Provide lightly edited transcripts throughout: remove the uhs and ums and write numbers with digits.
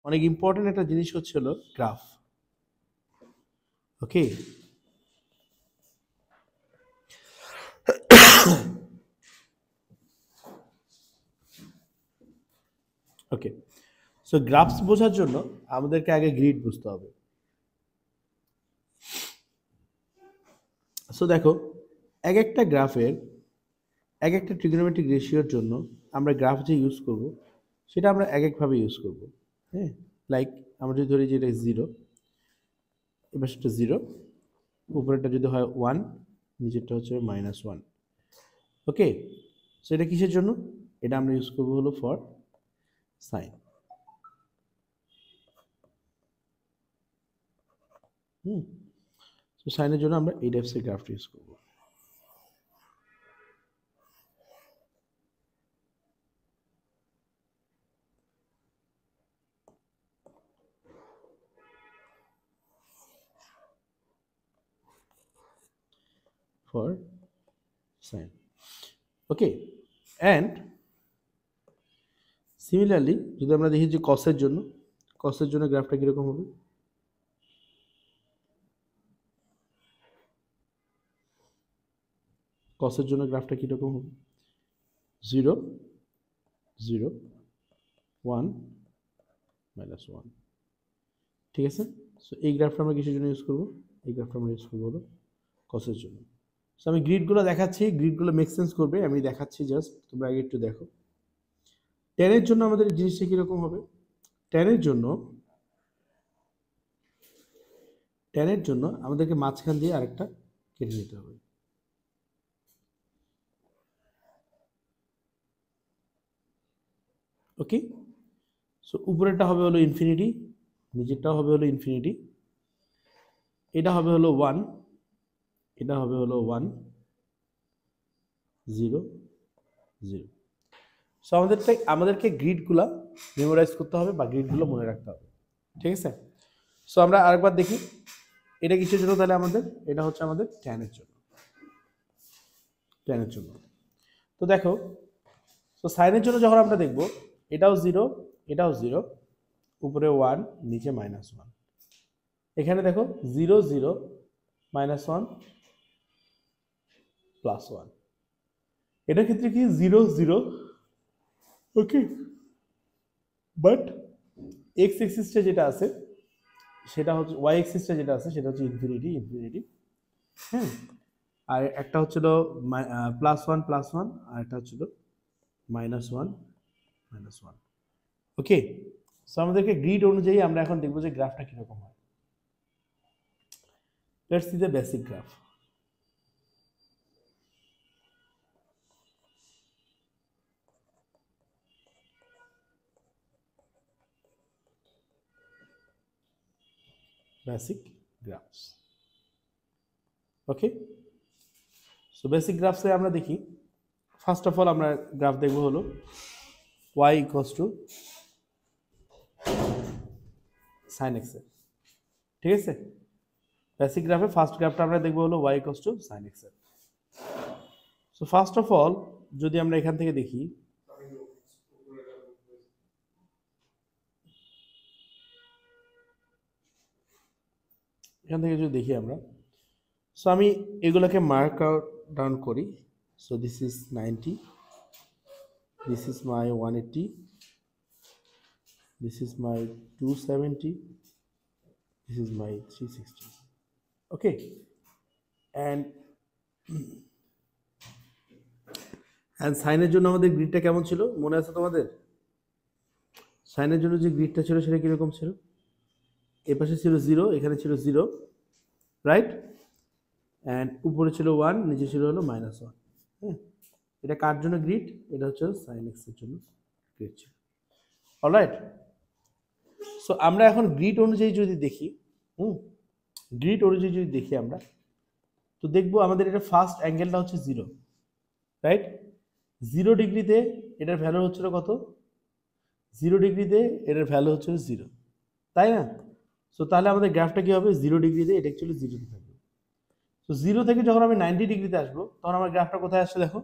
অনেক ইম্পর্টেন্ট একটা জিনিস হচ্ছে হলো গ্রাফ। ওকে, ওকে, সো গ্রাফস বোঝার জন্য আমাদেরকে আগে গ্রিড বুঝতে হবে। সো দেখো, এক একটা গ্রাফের এক একটা ট্রিগোনোমেট্রিক রেশিওর জন্য আমরা গ্রাফ যে ইউজ করব সেটা আমরা এক একভাবে ইউজ করব। হ্যাঁ, লাইক আমরা যদি ধরি যে এটা 0, এবার সেটা 0, উপরেরটা যদি হয় 1, নিচেরটা হচ্ছে -1। ওকে, সো এটা কিসের জন্য? এটা আমরা ইউজ করবো হলো ফর সাইন। তো সাইনের জন্য আমরা এই টাইপসের গ্রাফটা ইউজ করবো। For sine, okay. And similarly যদি আমরা দেখি যে কসের জন্য গ্রাফটা কীরকম হবে? কসের জন্য গ্রাফটা কীরকম হবে? 0, 0, 1, -1। ঠিক আছে, সো এই গ্রাফটা আমরা কিসের জন্য ইউজ করবো? এই গ্রাফটা আমরা ইউজ করবো হলো কসের জন্য। সো আমি গ্রিডগুলো দেখাচ্ছি, গ্রিডগুলো মেক সেন্স করবে, আমি দেখাচ্ছি জাস্ট, তোমরা আগে একটু দেখো। ট্যানের জন্য আমাদের জিনিসটা কীরকম হবে? ট্যানের জন্য আমাদেরকে মাঝখান দিয়ে আরেকটা কেটে নিতে হবে। ওকে, সো উপরেরটা হবে হলো ইনফিনিটি, নিচেরটাও হবে হলো ইনফিনিটি, এটা হবে হলো 1, এটা হবে হলো 1, 0, 0। সো আমাদেরকে গ্রিডগুলো মেমোরাইজ করতে হবে বা গ্রিডগুলো মনে রাখতে হবে। ঠিক আছে, সো আমরা আরেকবার দেখি এটা কিসের জন্য। তাহলে এটা হচ্ছে আমাদের ট্যানের জন্য। তো দেখো, সো সাইনের জন্য যখন আমরা দেখব, এটাও 0, এটাও 0, উপরে 1, নিচে -1। এখানে দেখো 0, 0, -1, +1। এটার ক্ষেত্রে কি 0, 0, ওকে, বাট এক্স এক্সিসটা যেটা আছে সেটা হচ্ছে, ওয়াই এক্সিসটা যেটা আছে সেটা হচ্ছে ইনফিনিটি। হ্যাঁ, আর একটা হচ্ছিল +1, +1, আর একটা হচ্ছিল -1, -1। ওকে, সো আমাদেরকে গ্রিড অনুযায়ী আমরা এখন দেখবো যে গ্রাফটা কিরকম হয়। Let's see the basic graph. Basic graphs, okay. So basic গ্রাফসে আমরা দেখি, ফার্স্ট অফ অল আমরা গ্রাফ দেখবো হলো y = sin x এর। ঠিক আছে, বেসিক গ্রাফে ফার্স্ট গ্রাফটা আমরা দেখবো হলো y = sin x এর। সো ফার্স্ট অফ অল যদি আমরা এখান থেকে দেখি, আমরা, সো আমি এগুলোকে মার্ক আউট ডাউন করি। So this is 90, this is my 180, this is my 270, this is my 360। Okay, and সাইনের জন্য আমাদের গ্রিডটা কেমন ছিল মনে আছে তোমাদের? সাইনের জন্য যে গ্রিডটা ছিল সেটা কীরকম ছিল? এ পাশে ছিল 0, এখানে ছিল 0, রাইট, অ্যান্ড উপরে ছিল 1, নিচে ছিল হলো -1। হ্যাঁ, এটা কার জন্য গ্রিড? এটা হচ্ছে সাইন এক্স এর জন্য গ্রিড ছিল। অলরাইট, সো আমরা এখন গ্রিড অনুযায়ী যদি দেখি, আমরা তো দেখবো আমাদের এটা ফার্স্ট অ্যাঙ্গেলটা হচ্ছে 0, রাইট। 0 ডিগ্রিতে এটার ভ্যালু হচ্ছিল কত? 0 ডিগ্রিতে এটার ভ্যালু হচ্ছিল 0, তাই না? সো তাহলে আমাদের গ্রাফটা কি হবে? 0 ডিগ্রিতে এটা অ্যাকচুয়ালি 0তে থাকবে। তো 0 থেকে যখন আমি 90 ডিগ্রিতে আসবো তখন আমার গ্রাফটা কোথায় আসছে দেখো?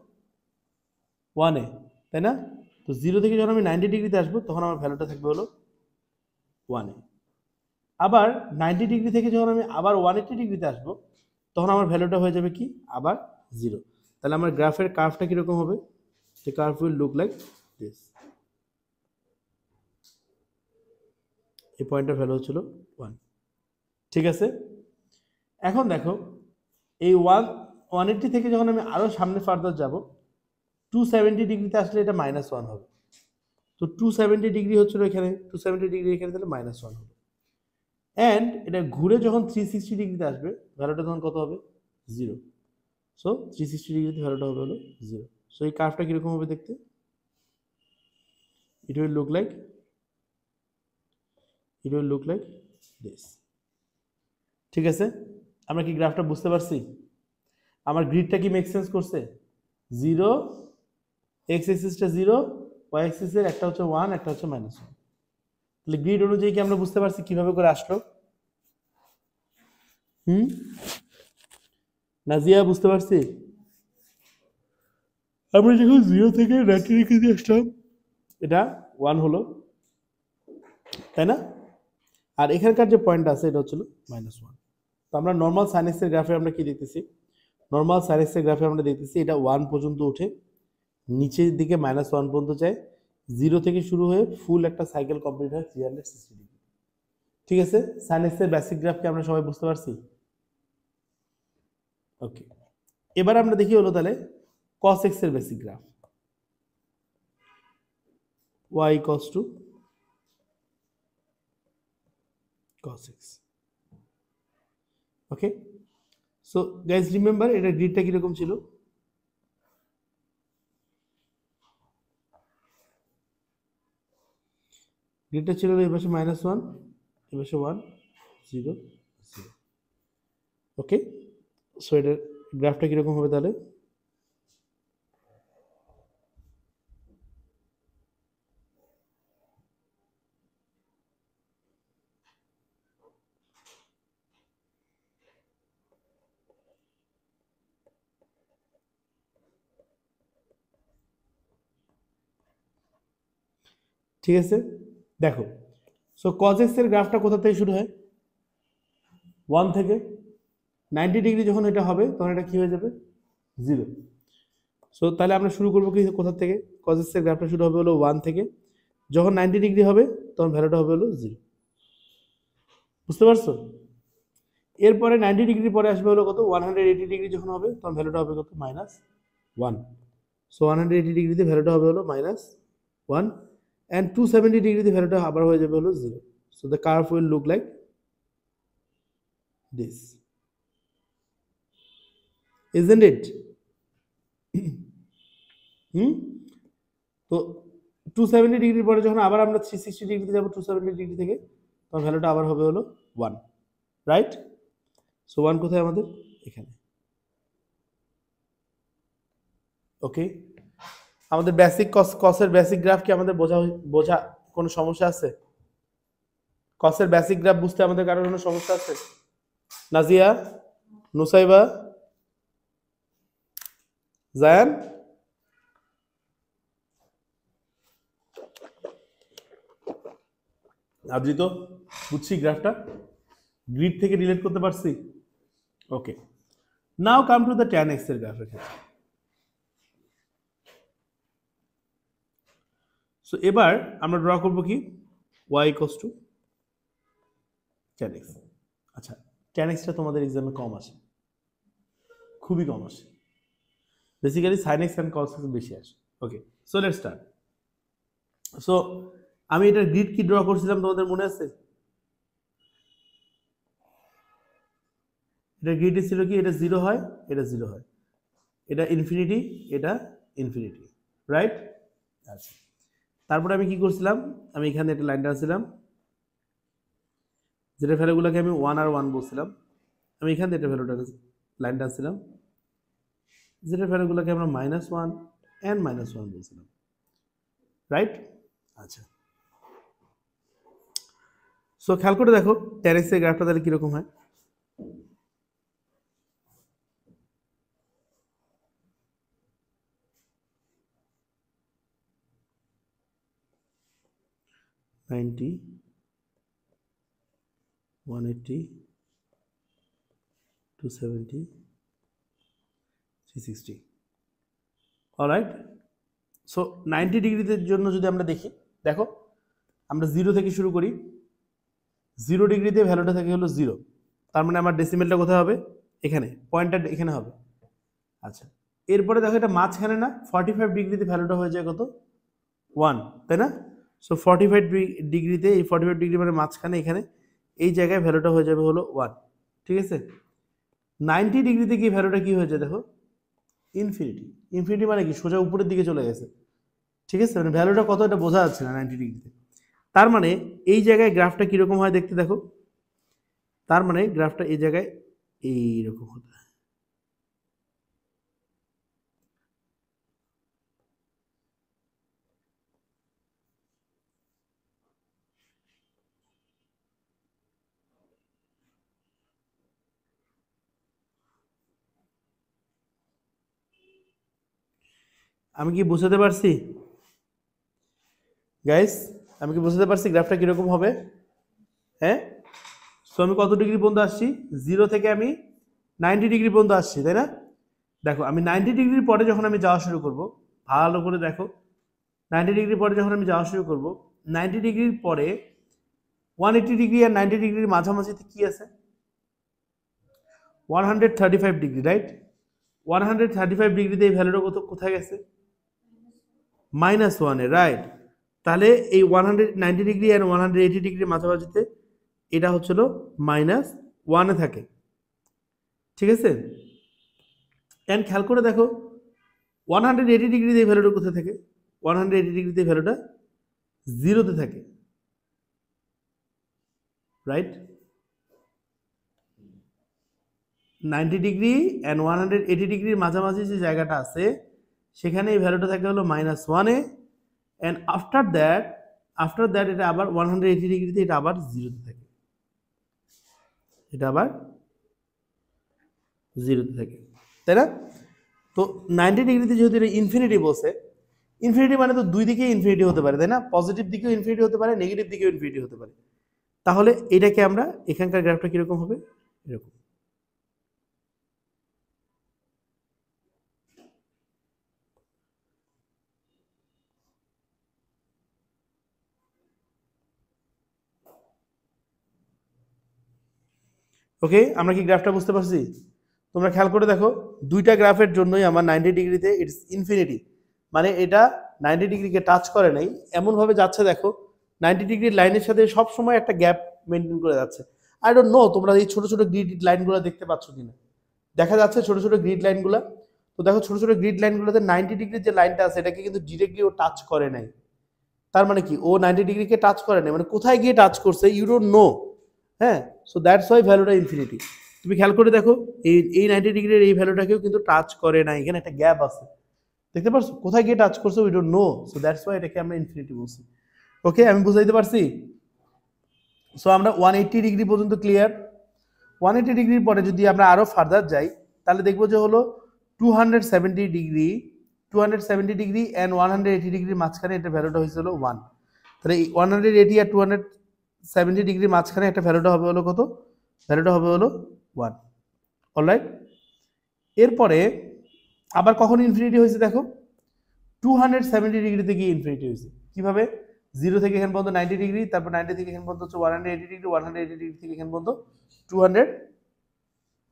1 এ, তাই না? তো 0 থেকে যখন আমি 90 ডিগ্রিতে আসবো তখন আমার ভ্যালুটা থাকবে হলো 1-এ। আবার 90 ডিগ্রি থেকে যখন আমি আবার 180 ডিগ্রিতে আসবো, তখন আমার ভ্যালুটা হয়ে যাবে কি আবার 0। তাহলে আমার গ্রাফের কার্ভটা কীরকম হবে? The curve will look like this. এই পয়েন্টের ভ্যালু হচ্ছিল 1। ঠিক আছে, এখন দেখো এই 180 থেকে যখন আমি আরো সামনে ফার্দার যাব, 270 ডিগ্রিতে আসলে এটা -1 হবে। তো 270 ডিগ্রি হচ্ছিল এখানে, 270 ডিগ্রি এখানে, তাহলে -1 হবে। অ্যান্ড এটা ঘুরে যখন 360 ডিগ্রিতে আসবে, ভ্যালুটা তখন কত হবে? 0। সো 360 ডিগ্রিতে ভ্যালুটা হবে হলো 0। সো এই কার্ভটা কিরকম হবে দেখতে? It will look like this. ঠিক আছে, আমরা কি গ্রাফটা বুঝতে পারছি? আমার গ্রিডটা কি মেক সেন্স করছে? 0, এক্স এক্সিসটা 0, ওয়াই এক্সিসের একটা হচ্ছে 1, একটা হচ্ছে -1। তাহলে গ্রিড অনুযায়ী কি আমরা বুঝতে পারছি কিভাবে করে আসলো? নাজিয়া বুঝতে পারছি? আমরা যখন 0 থেকে 90 ডিগ্রিতে আসলাম, এটা 1 হলো, তাই না? আর এখানকার যে পয়েন্ট আছে এটা হচ্ছিল -1। তো আমরা নর্মাল সাইন এক্সের গ্রাফে আমরা কি দেখতেছি? নর্মাল সাইন এক্সের গ্রাফে আমরা দেখতেছি এটা 1 পর্যন্ত উঠে নিচের দিকে -1 পর্যন্ত যায়, 0 থেকে শুরু হয়ে ফুল একটা সাইকেল কমপ্লিট হয় 360 ডিগ্রি। ঠিক আছে, সাইন এক্সের বেসিক গ্রাফকে আমরা সবাই বুঝতে পারছি? ওকে, এবার আমরা দেখি হলো তাহলে cos x এর basic graph. y equals to cos x. Okay, so guys remember এটা গ্রিডটা কিরকম ছিল? গ্রিডটা ছিল এই পাশে -1, এই পাশে 1, 0, 0। ওকে, সো এটার গ্রাফটা কিরকম হবে তাহলে? ঠিক আছে, দেখো, সো cos x এর গ্রাফটা কোথা থেকে শুরু হয়? 1 থেকে। 90 ডিগ্রি যখন এটা হবে তখন এটা কি হয়ে যাবে? 0। সো তাহলে আমরা শুরু করবো কি কোথা থেকে? cos x এর গ্রাফটা শুরু হবে হলো 1 থেকে। যখন 90 ডিগ্রি হবে তখন ভ্যালুটা হবে হলো 0। বুঝতে পারছো? এরপরে 90 ডিগ্রি পরে আসবে হলো কত? 180 ডিগ্রি যখন হবে তখন ভ্যালুটা হবে কত? -1। সো 180 ডিগ্রিতে ভ্যালুটা হবে হলো -1, and 270 ডিগ্রিতে ভ্যালুটা আবার হয়ে যাবে হলো 0। So the curve will look like this, isn't it? তো 270 ডিগ্রির পরে যখন আবার আমরা 360 ডিগ্রিতে যাবো 270 ডিগ্রি থেকে, তখন ভ্যালুটা আবার হবে হলো 1, রাইট? সো 1 কোথায় আমাদের? এখানে। ওকে, আমাদের বেসিক কসের বেসিক গ্রাফ কি আমাদের বোঝা কোনো সমস্যা আছে? কসের বেসিক গ্রাফ বুঝতে আমাদের কারোর কোনো সমস্যা আছে? নাজিয়া, নুসাইবা, জায়ান? আদ্রিত, বুঝছি গ্রাফটা, গ্রিড থেকে রিলেট করতে পারছি? Okay, now come to the tan x এর গ্রাফের ক্ষেত্রে। সো এবার আমরা ড্র করব কি? y equals to tan x। আচ্ছা, tan x টা তোমাদের এক্সামে কম আসে, খুবই কম আসে। Basically sin x and cos x বেশি আসে। ওকে, সো লেটস স্টার্ট। সো আমি এটার গ্রিড কি ড্র করছিলাম তোমাদের মনে আছে? এটা গ্রিড ছিল কি? এটা 0 হয়, এটা 0 হয়, এটা ইনফিনিটি, এটা ইনফিনিটি, রাইট? আচ্ছা, তারপরে আমি কি করছিলাম? আমি এখানে একটা লাইন টানছিলাম, যেটা ভ্যালুগুলোকে আমি 1 আর 1 বলছিলাম। আমি এখান থেকে একটা ভ্যালুটা লাইন টানছিলাম, যেটা ভ্যালুগুলোকে আমরা -1 and -1 বলছিলাম, রাইট? আচ্ছা, সো খেয়াল করে দেখো tan x এর গ্রাফটা তাহলে কিরকম হয়। 180, 270, 360. অলরাইট, সো 90 ডিগ্রিতে জন্য যদি আমরা দেখি, দেখো আমরা 0 থেকে শুরু করি। 0 ডিগ্রিতে ভ্যালুটা থাকে হলো 0, তার মানে আমার ডেসিমেলটা কোথায় হবে? এখানে, পয়েন্টটা এখানে হবে। আচ্ছা, এরপরে দেখো এটা মাঝখানে না, 45 ডিগ্রিতে ভ্যালুটা হয়ে যায় কত? 1, তাই না? সো 45 ডিগ্রিতে, এই 45 ডিগ্রি মানে মাঝখানে এখানে এই জায়গায় ভ্যালুটা হয়ে যাবে হলো 1, ঠিক আছে? 90 ডিগ্রিতে কি ভ্যালুটা কি হয়ে যায় দেখো? ইনফিনিটি। ইনফিনিটি মানে কি? সোজা উপরের দিকে চলে গেছে, ঠিক আছে? মানে ভ্যালুটা কত এটা বোঝা যাচ্ছে না 90 ডিগ্রিতে। তার মানে এই জায়গায় গ্রাফটা কিরকম হয় দেখতে দেখো। তার মানে গ্রাফটা এই জায়গায় এইরকম হতে হয়। আমি কি বুঝতে পারছি গাইস? আমি কি বুঝতে পারছি গ্রাফটা কিরকম হবে? হ্যাঁ, সো আমি কত ডিগ্রি পর্যন্ত আসছি? 0 থেকে আমি 90 ডিগ্রি পর্যন্ত আসছি, তাই না? দেখো আমি 90 ডিগ্রির পরে যখন আমি যাওয়া শুরু করব, ভালো করে দেখো, 90 ডিগ্রির পরে যখন আমি যাওয়া শুরু করব, 90 ডিগ্রির পরে 180 ডিগ্রি আর 90 ডিগ্রির মাঝামাঝিতে কি আছে? 135 ডিগ্রি, রাইট? 135 ডিগ্রিতে এই ভ্যালুটা কোথায় গেছে? -1-এ, রাইট? তাহলে এই 190 ডিগ্রি আর 180 ডিগ্রির মাঝামাঝিতে এটা হচ্ছিল -1-এ থাকে, ঠিক আছে? এন্ড খেয়াল করে দেখো 180 ডিগ্রিতে এই ভ্যালুটা কোথায় থাকে? 180 ডিগ্রিতে এই ভ্যালুটা 0-তে থাকে, রাইট? 90 ডিগ্রি অ্যান্ড 180 ডিগ্রির মাঝামাঝি যে জায়গাটা আছে সেখানে এই ভ্যালুটা থাকে হলো -1-এ, অ্যান্ড আফটার দ্যাট এটা আবার 180 ডিগ্রিতে এটা আবার 0-তে থাকে, এটা আবার 0-তে থাকে, তাই না? তো 90 ডিগ্রিতে যেহেতু এটা ইনফিনিটি বলছে, ইনফিনিটি মানে তো দুই দিকেই ইনফিনিটি হতে পারে, তাই না? পজিটিভ দিকেও ইনফিনিটি হতে পারে, নেগেটিভ দিকেও ইনফিনিটি হতে পারে। তাহলে এটাকে আমরা, এখানকার গ্রাফটা কিরকম হবে? এরকম। ওকে, আমরা কি গ্রাফটা বুঝতে পারছি? তোমরা খেয়াল করে দেখো, দুইটা গ্রাফের জন্যই আমার 90 ডিগ্রিতে ইটস ইনফিনিটি, মানে এটা 90 ডিগ্রিকে টাচ করে নাই, এমনভাবে যাচ্ছে দেখো 90 ডিগ্রির লাইনের সাথে সব সময় একটা গ্যাপ মেনটেন করে যাচ্ছে। আই ডোন্ট নো তোমরা এই ছোট ছোট গ্রিড লাইনগুলো দেখতে পাচ্ছ কিনা, দেখা যাচ্ছে ছোট ছোট গ্রিড লাইনগুলো? তো দেখো ছোট ছোট গ্রিড লাইনগুলোতে 90 ডিগ্রির যে লাইনটা আছে এটাকে কিন্তু ডিরেক্টলি ও টাচ করে নাই। তার মানে কি? ও 90 ডিগ্রিকে টাচ করে নাই, মানে কোথায় গিয়ে টাচ করছে ইউ ডোন্ট নো। হ্যাঁ, সো দ্যাটস ওয়াই ভ্যালুটা ইনফিনিটি। তুমি খেয়াল করে দেখো এই 90 ডিগ্রির এই ভ্যালুটাকেও কিন্তু টাচ করে না, এখানে একটা গ্যাপ আছে, দেখতে পারছো? কোথায় গিয়ে টাচ করছে we don't know, so that's why এটাকে আমরা ইনফিনিটি বলছি। ওকে, আমি বুঝাইতে পারছি? সো আমরা 180 ডিগ্রি পর্যন্ত ক্লিয়ার। 180 ডিগ্রির পরে যদি আমরা আরো ফার্দার যাই তাহলে দেখবো যে হলো 270 ডিগ্রি, 270 ডিগ্রি অ্যান্ড 180 ডিগ্রির মাঝখানে এটা ভ্যালুটা হয়েছিল 1। তাহলে এই 180 আর 270 ডিগ্রির মাঝখানে একটা ভ্যালুটা হবে হলো কত? ভ্যালুটা হবে হলো 1। অলরাইট, এরপরে আবার কখন ইনফিনিটি হয়েছে দেখো? 270 ডিগ্রিতে গিয়ে ইনফিনিটি হয়েছে। কিভাবে? 0 থেকে এখান পর্যন্ত 90 ডিগ্রি, তারপর 90 থেকে এখান পর্যন্ত হচ্ছে 180 ডিগ্রি, 180 ডিগ্রি থেকে এখান পর্যন্ত 200,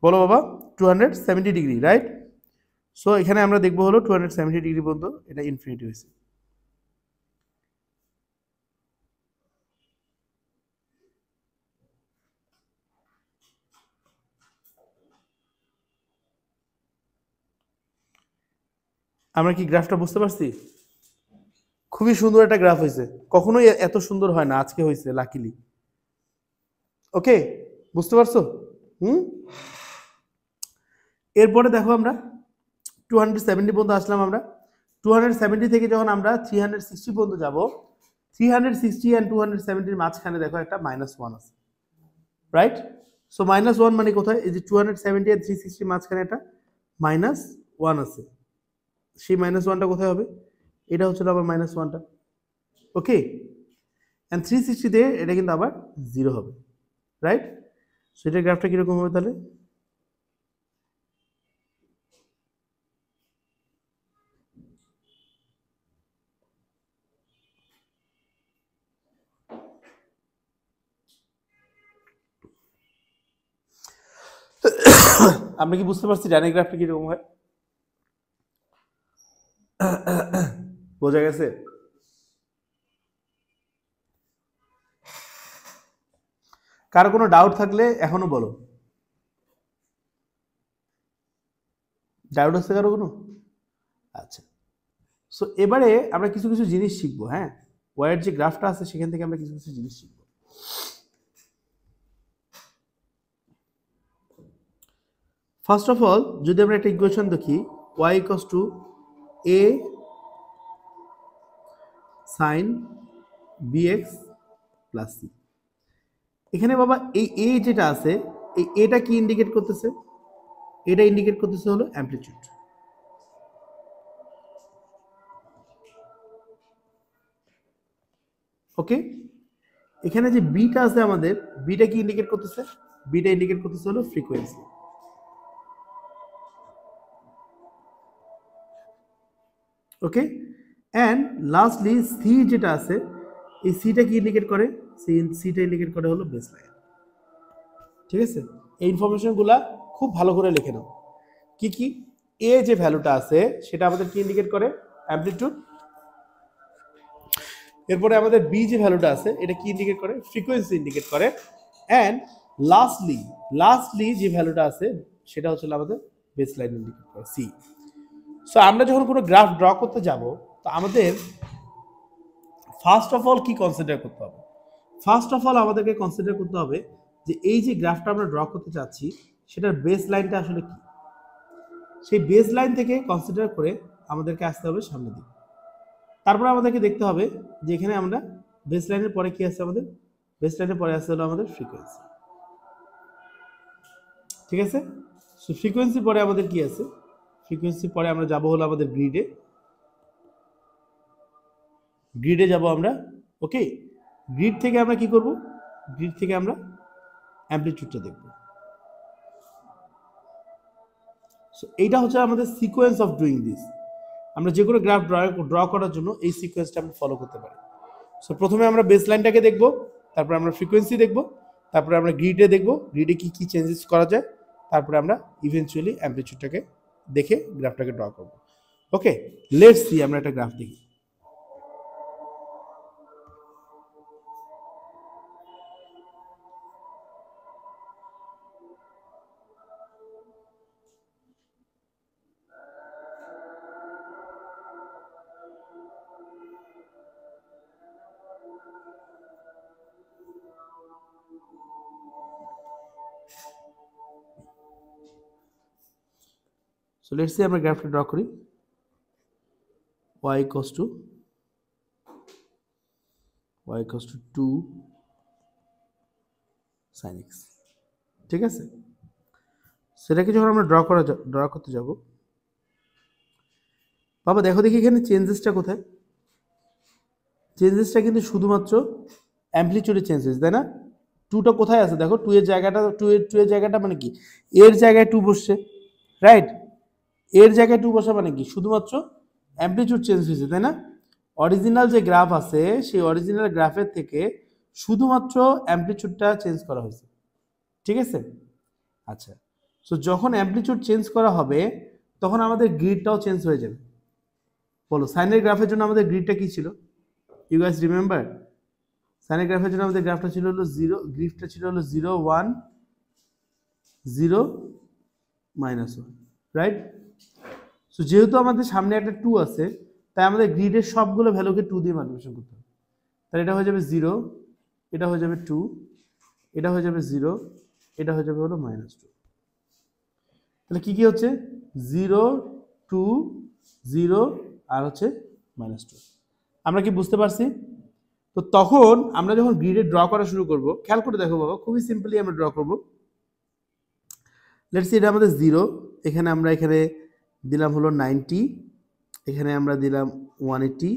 বলো বাবা, 270 ডিগ্রি, রাইট? সো এখানে আমরা দেখবো হলো 270 ডিগ্রি পর্যন্ত এটা ইনফিনিটি হয়েছে। আমরা কি গ্রাফটা বুঝতে পারছি? খুবই সুন্দর একটা গ্রাফ হয়েছে, কখনোই এত সুন্দর হয় না, আজকে হয়েছে লাকিলি। ওকে, বুঝতে পারছো? এরপরে দেখো আমরা 270 পর্যন্ত আসলাম। আমরা 270 থেকে যখন আমরা 360 পর্যন্ত যাব, 360 অ্যান্ড 270 মাঝখানে দেখো একটা -1 আছে, রাইট? সো -1 মানে কোথায়? এই যে 270 আর 360 মাঝখানে একটা -1 আছে, সেই -1টা কোথায় হবে? এটা হচ্ছে আবার -1টা। ওকে, অ্যান্ড 360 তে এটা কিন্তু আবার 0 হবে, রাইট? সো এটার গ্রাফটা কিরকম হবে তাহলে? আমরা কি বুঝতে পারছি ডানের গ্রাফটা কিরকম হয়? বোঝা গেছে? কারো কোনো ডাউট থাকলে এখনো বলো। ডাউট আছে কারো কোনো? আচ্ছা, সো এবারে আমরা কিছু কিছু জিনিস শিখবো। হ্যাঁ, ওয়াইয়ের যে গ্রাফটা আছে সেখান থেকে আমরা কিছু কিছু জিনিস শিখবো। ফার্স্ট অফ অল যদি আমরা একটা ইকুয়েশন দেখি, y equals to a sin bx plus c। এখানে বাবা এই a যেটা আছে, এই এটা কি ইন্ডিকেট করতেছে? এটা ইন্ডিকেট করতেছে হলো অ্যামপ্লিটিউড। ওকে, এখানে যে বিটা আছে আমাদের, বিটা কি ইন্ডিকেট করতেছে? বিটা ইন্ডিকেট করতেছে হলো frequency. Okay, and lastly C যেটা আছে, এই সিটা কি ইন্ডিকেট করে? সিটা ইন্ডিকেট করে হলো বেস লাইন। ঠিক আছে, এই ইনফরমেশনগুলা খুব ভালো করে লিখে নাও। কি কি? এ যে ভ্যালুটা আছে সেটা আমাদের কি ইন্ডিকেট করে? অ্যামপ্লিটিউড। এরপরে আমাদের বি যে ভ্যালুটা আছে এটা কি ইন্ডিকেট করে? ফ্রিকোয়েন্সি ইন্ডিকেট করে। অ্যান্ড লাস্টলি যে ভ্যালুটা আছে সেটা হচ্ছে আমাদের বেস লাইন ইন্ডিকেট করে, সি। সো আমরা যখন কোনো গ্রাফ ড্র করতে যাব, তো আমাদের ফার্স্ট অফ অল কি কনসিডার করতে হবে? ফার্স্ট অফ অল আমাদেরকে কনসিডার করতে হবে যে এই যে গ্রাফটা আমরা ড্র করতে চাচ্ছি সেটার বেস লাইনটা আসলে কি। সেই বেস লাইন থেকে কনসিডার করে আমাদেরকে আসতে হবে সামনের দিকে। তারপরে আমাদেরকে দেখতে হবে যে এখানে আমরা বেস লাইনের পরে কি আছে? আমাদের বেস লাইনের পরে আসতে হলো আমাদের ফ্রিকোয়েন্সি। ঠিক আছে, সো ফ্রিকোয়েন্সি পরে আমাদের কি আছে? ফ্রিকোয়েন্সি পরে আমরা যাব হলো আমাদের গ্রিডে যাব আমরা। ওকে, গ্রিড থেকে আমরা কি করব? গ্রিড থেকে আমরা অ্যামপ্লিটিউডটা দেখব। সো এইটা হচ্ছে আমাদের সিকোয়েন্স অফ ডুইং দিস। আমরা যে কোনো গ্রাফ ড্র করার জন্য এই সিকোয়েন্সটা আমরা ফলো করতে পারি। সো প্রথমে আমরা বেস লাইনটাকে দেখব, তারপরে আমরা ফ্রিকোয়েন্সি দেখব, তারপরে আমরা গ্রিডে দেখব গ্রিডে কি কি চেঞ্জেস করা যায়, তারপরে আমরা ইভেনচুয়ালি অ্যামপ্লিটিউডটাকে দেখে গ্রাফটাকে ড্র করব। ওকে, লেটস সি আমরা একটা গ্রাফ দেখি। So let's say আমরা গ্রাফটা ড্র করি। y equals to 2 sin x। ঠিক আছে, সেটাকে যখন আমরা ড্র করতে যাব, বাবা দেখো দেখি এখানে চেঞ্জেসটা কোথায়? চেঞ্জেসটা কিন্তু শুধুমাত্র অ্যামপ্লিটিউডে চেঞ্জ হয়েছে, তাই না? টুটা কোথায় আছে দেখো, টু এর জায়গাটা মানে কি? এর জায়গায় টু বসছে, রাইট? এর জায়গায় টু বসা মানে কি? শুধুমাত্র অ্যামপ্লিটিউড চেঞ্জ হয়েছে, তাই না? অরিজিনাল যে গ্রাফ আছে সেই অরিজিনাল গ্রাফের থেকে শুধুমাত্র অ্যামপ্লিটিউডটা চেঞ্জ করা হয়েছে। ঠিক আছে, আচ্ছা, সো যখন অ্যামপ্লিটিউড চেঞ্জ করা হবে তখন আমাদের গ্রিডটাও চেঞ্জ হয়ে যাবে। বলো, সাইনের গ্রাফের জন্য আমাদের গ্রিডটা কি ছিল? You guys remember? সাইনের গ্রাফের জন্য আমাদের গ্রাফটা ছিল হলো 0, গ্রিডটা ছিল হলো 0 1 0 -1, রাইট? সো যেহেতু আমাদের সামনে একটা 2 আছে, তাই আমাদের গ্রিডের সবগুলো ভ্যালুকে 2 দিয়ে মাল্টিপ্লিকেশন করতে হবে। তাহলে এটা হয়ে যাবে 0, এটা হয়ে যাবে 2, এটা হয়ে যাবে 0, এটা হয়ে যাবে হলো -2। তাহলে কি কি হচ্ছে? 0 2 0 আর হচ্ছে -2। আমরা কি বুঝতে পারছি? তো তখন আমরা যখন গ্রিডে ড্র করা শুরু করব, খেয়াল করে দেখো বাবা, খুবই সিম্পলি আমরা ড্র করব। লেটস সি এটা আমাদের 0, এখানে আমরা দিলাম হলো 90, এখানে আমরা দিলাম 180,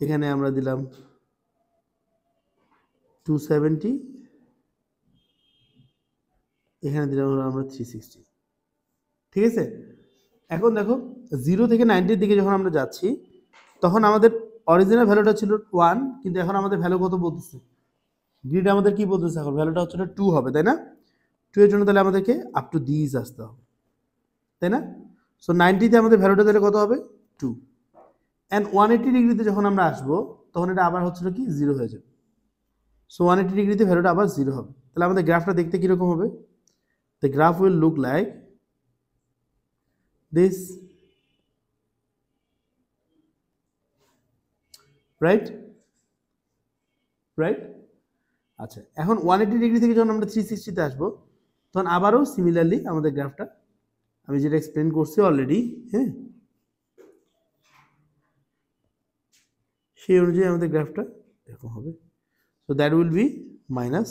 এখানে আমরা দিলাম 270, এখানে দিলাম হলো আমরা 360। ঠিক আছে, এখন দেখো 0 থেকে 90 দিকে যখন আমরা যাচ্ছি তখন আমাদের অরিজিনাল ভ্যালুটা ছিল 1, কিন্তু এখন আমাদের ভ্যালু কত বলতেছে, গ্রিড আমাদের কি বলতেছে, এখন ভ্যালুটা হচ্ছে 2 হবে, তাই না? 2 এর জন্য তাহলে আমাদেরকে আপ টু দিস আসতে হবে, তাই না? সো 90 তে আমাদের ভ্যালুটা তাহলে কত হবে, 2। অ্যান্ড 180 ডিগ্রিতে যখন আমরা আসবো তখন এটা আবার হচ্ছিল কি 0 হয়ে যাবে। সো 180 ডিগ্রিতে ভ্যালুটা আবার 0 হবে। তাহলে আমাদের গ্রাফটা দেখতে কিরকম হবে? The graph will look like this, right? Right? আচ্ছা, এখন 180 ডিগ্রি থেকে যখন আমরা 360তে আসবো তখন আবারও সিমিলারলি আমাদের গ্রাফটা আমি যেটা এক্সপ্লেন করছি অলরেডি, হ্যাঁ, সেই অনুযায়ী আমাদের গ্রাফটা এরকম হবে। So that will be -2।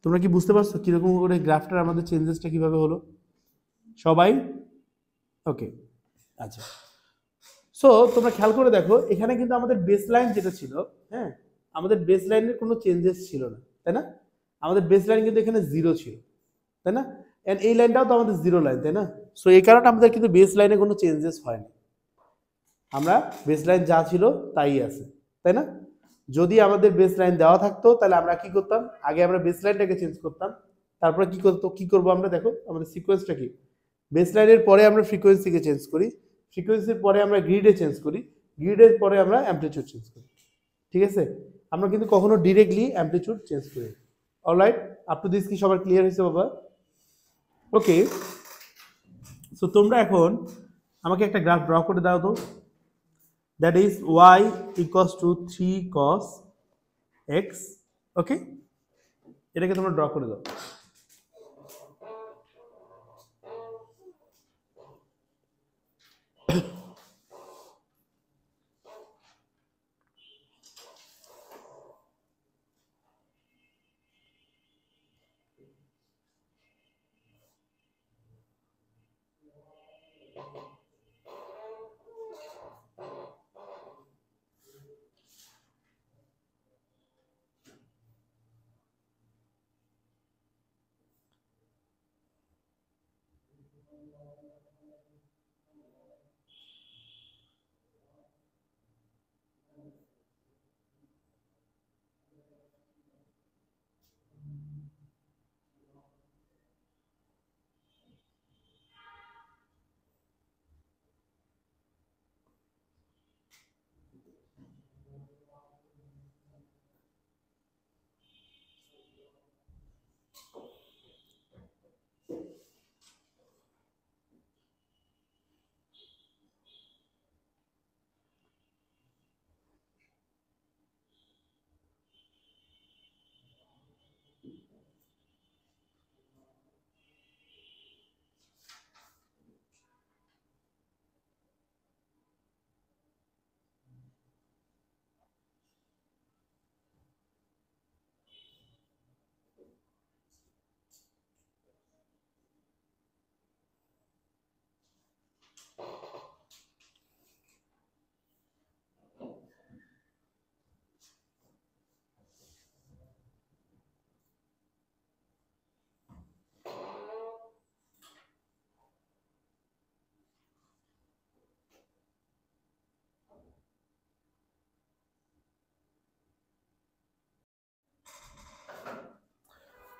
তোমরা কি বুঝতে পারছো কিরকম করে গ্রাফটার আমাদের চেঞ্জেসটা কিভাবে হলো সবাই? ওকে, আচ্ছা। সো তোমরা খেয়াল করে দেখো এখানে কিন্তু আমাদের বেস লাইন যেটা ছিল, হ্যাঁ, আমাদের বেস লাইনের কোনো চেঞ্জেস ছিল না, তাই না? আমাদের বেস লাইন কিন্তু এখানে 0 ছিল, তাই না? এন্ড এই লাইনটাও তো আমাদের 0 লাইন, তাই না? সো এই কারণে আমাদের কিন্তু বেস লাইনে কোনো চেঞ্জেস হয়নি, আমরা বেস লাইন যা ছিল তাই আছে, তাই না? যদি আমাদের বেস লাইন দেওয়া থাকতো তাহলে আমরা কি করতাম, আগে আমরা বেস লাইনটাকে চেঞ্জ করতাম, তারপরে কি করবো আমরা, দেখো আমাদের সিকোয়েন্সটা কি, বেস লাইনের পরে আমরা ফ্রিকোয়েন্সিকে চেঞ্জ করি, ফ্রিকোয়েন্সির পরে আমরা গ্রিডে চেঞ্জ করি, গ্রিডের পরে আমরা অ্যামপ্লিটিউড চেঞ্জ করি, ঠিক আছে? আমরা কিন্তু কখনো ডিরেক্টলি অ্যামপ্লিটিউড চেঞ্জ করি। অলরাইট, আপ টু দিস কি সবার ক্লিয়ার হয়েছে বাবা? ওকে, সো তোমরা এখন আমাকে একটা গ্রাফ ড্র করে দাও তো, that is y equals to 3 cos x, ওকে, এটাকে তোমরা ড্র করে দাও।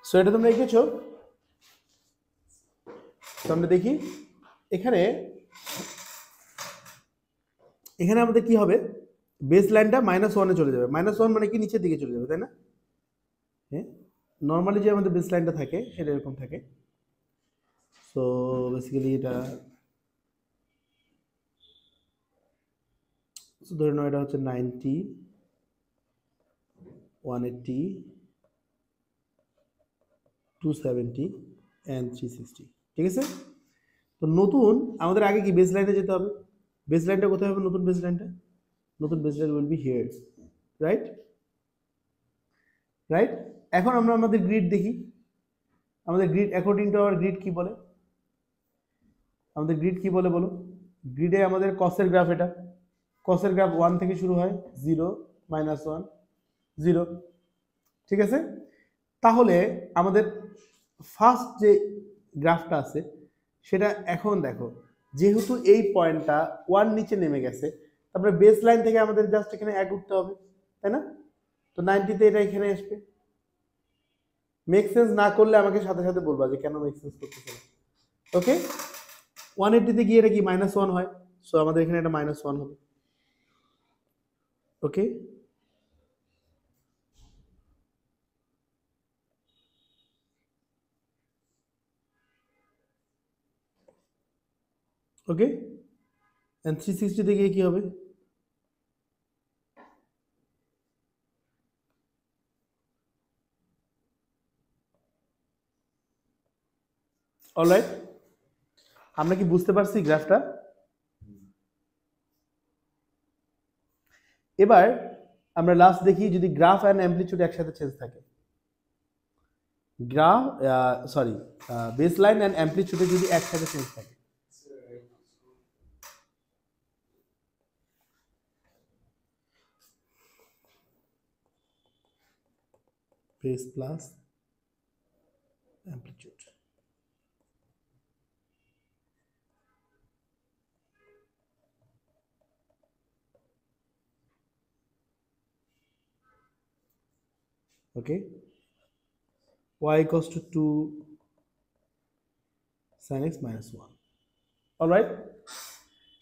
সো এটা তোমরা এঁকেছো, তো আমরা দেখি এখানে এখানে আমাদের কি হবে, বেস লাইনটা -1 এ চলে যাবে, -1 মানে কি নিচের দিকে চলে যাবে, তাই না? হ্যাঁ, নর্মালি যে আমাদের বেস লাইনটা থাকে সেটা এরকম থাকে। সো বেসিক্যালি এটা ধরে নাও এটা হচ্ছে 90, 180, 270 and 360, ঠিক আছে? তো নতুন আমাদের আগে কি বেস লাইনে যেতে হবে, বেস লাইনটা কোথায় হবে, নতুন বেস লাইনটা, নতুন base line will be here, right? Right, এখন আমরা আমাদের গ্রিড দেখি, আমাদের grid according to our grid কি বলে, আমাদের গ্রিড কি বলে বলো? গ্রিডে আমাদের কসের গ্রাফ, এটা কসের গ্রাফ 1 থেকে শুরু হয়, 0, -1, 0, ঠিক আছে? তাহলে আমাদের ফার্স্ট যে গ্রাফটা আছে সেটা এখন দেখো, যেহেতু এই পয়েন্টটা 1 নিচে নেমে গেছে, তারপরে বেস লাইন থেকে আমাদের জাস্ট এখানে 1 উঠতে হবে, তাই না? তো 90 তে এটা এখানে আসবে। মেক সেন্স না করলে আমাকে সাথে সাথে বলবা যে কেন মেক সেন্স করতেছে না। ওকে, 180 তে গিয়ে এটা কি -1 হয়, সো আমাদের এখানে এটা -1 হবে। ওকে, ওকে, এন্ড 360 তে গিয়ে কি হবে? অলরাইট, আমরা কি বুঝতে পারছি গ্রাফটা? এবার আমরা লাস্ট দেখি যদি গ্রাফ এন্ড অ্যামপ্লিটিউড একসাথে চেঞ্জ থাকে। গ্রাফ সরি বেসলাইন এন্ড অ্যামপ্লিটিউডে যদি একসাথে চেঞ্জ থাকে, base plus amplitude, okay, y equals to 2 sin x minus 1. Alright,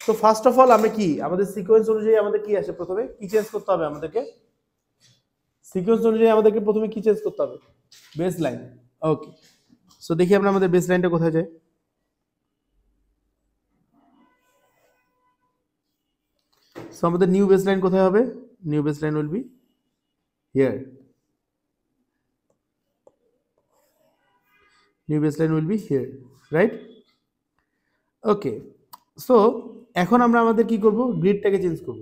তো ফার্স্ট অফ অল আমরা কি আমাদের সিকোয়েন্স অনুযায়ী আমাদের কি আসে, প্রথমে কি চেঞ্জ করতে হবে আমাদেরকে? সিকোয়েন্স অনুযায়ী আমাদেরকে প্রথমে কি চেঞ্জ করতে হবে? Base line. ওকে, সো দেখি আমরা আমাদের বেস লাইনটা কোথায় যায়। সো আমাদের নিউ বেস লাইন কোথায় হবে? New base line will be here. New base line will be here, right? Okay, so এখন আমরা আমাদের কি করব, গ্রিডটাকে চেঞ্জ করব।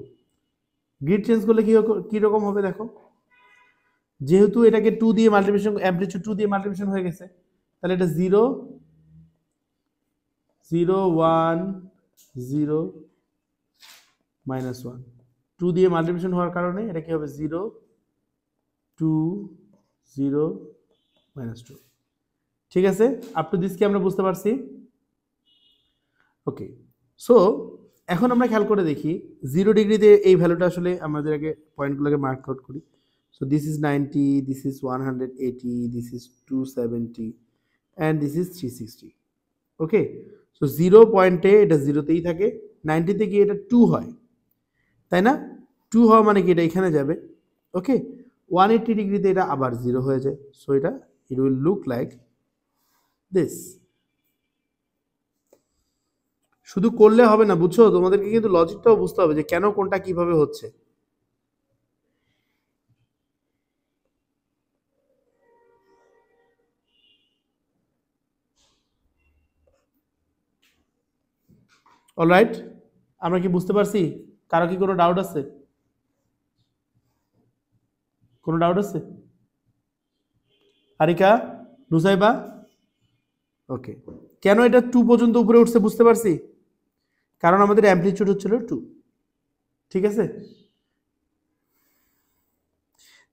গ্রিড চেঞ্জ করলে কি রকম হবে দেখো, যেহেতু এটাকে 2 দিয়ে মাল্টিপ্লিকেশন, অ্যামপ্লিটিউড 2 দিয়ে মাল্টিপ্লিকেশন হয়ে গেছে, তাহলে এটা 0 0 1 0 -1, 2 দিয়ে মাল্টিপ্লিকেশন হওয়ার কারণে এটা কি হবে 0 2 0 -2। ঠিক আছে, আপ টু দিস কি আমরা বুঝতে পারছি? ওকে, সো এখন আমরা খেয়াল করে দেখি 0 ডিগ্রিতে এই ভ্যালুটা আসলে আমাদের আগে পয়েন্টগুলোকে মার্ক আউট করি। So this is 90, this is 180, this is 270 and this is 360। Okay, so 0 পয়েন্টে এটা 0তেই থাকে, 90 তে গিয়ে এটা 2 হয়, তাই না? 2 হওয়া মানে কি এটা এখানে যাবে। ওকে, 180 ডিগ্রিতে এটা আবার 0 হয়ে যায়, সো এটা it will look like this. শুধু করলে হবে না, বুঝছো? তোমাদেরকে কিন্তু লজিকটাও বুঝতে হবে যে কেন কোনটা কিভাবে হচ্ছে। অলরাইট, আমরা কি বুঝতে পারছি? কারো কি কোনো ডাউট আছে? কোনো ডাউট আছে? হারিকা, নুসাইবা? ওকে, কেন এটা 2 পর্যন্ত উপরে উঠছে বুঝতে পারছি? কারণ আমাদের অ্যামপ্লিটিউড হচ্ছিল 2। ঠিক আছে,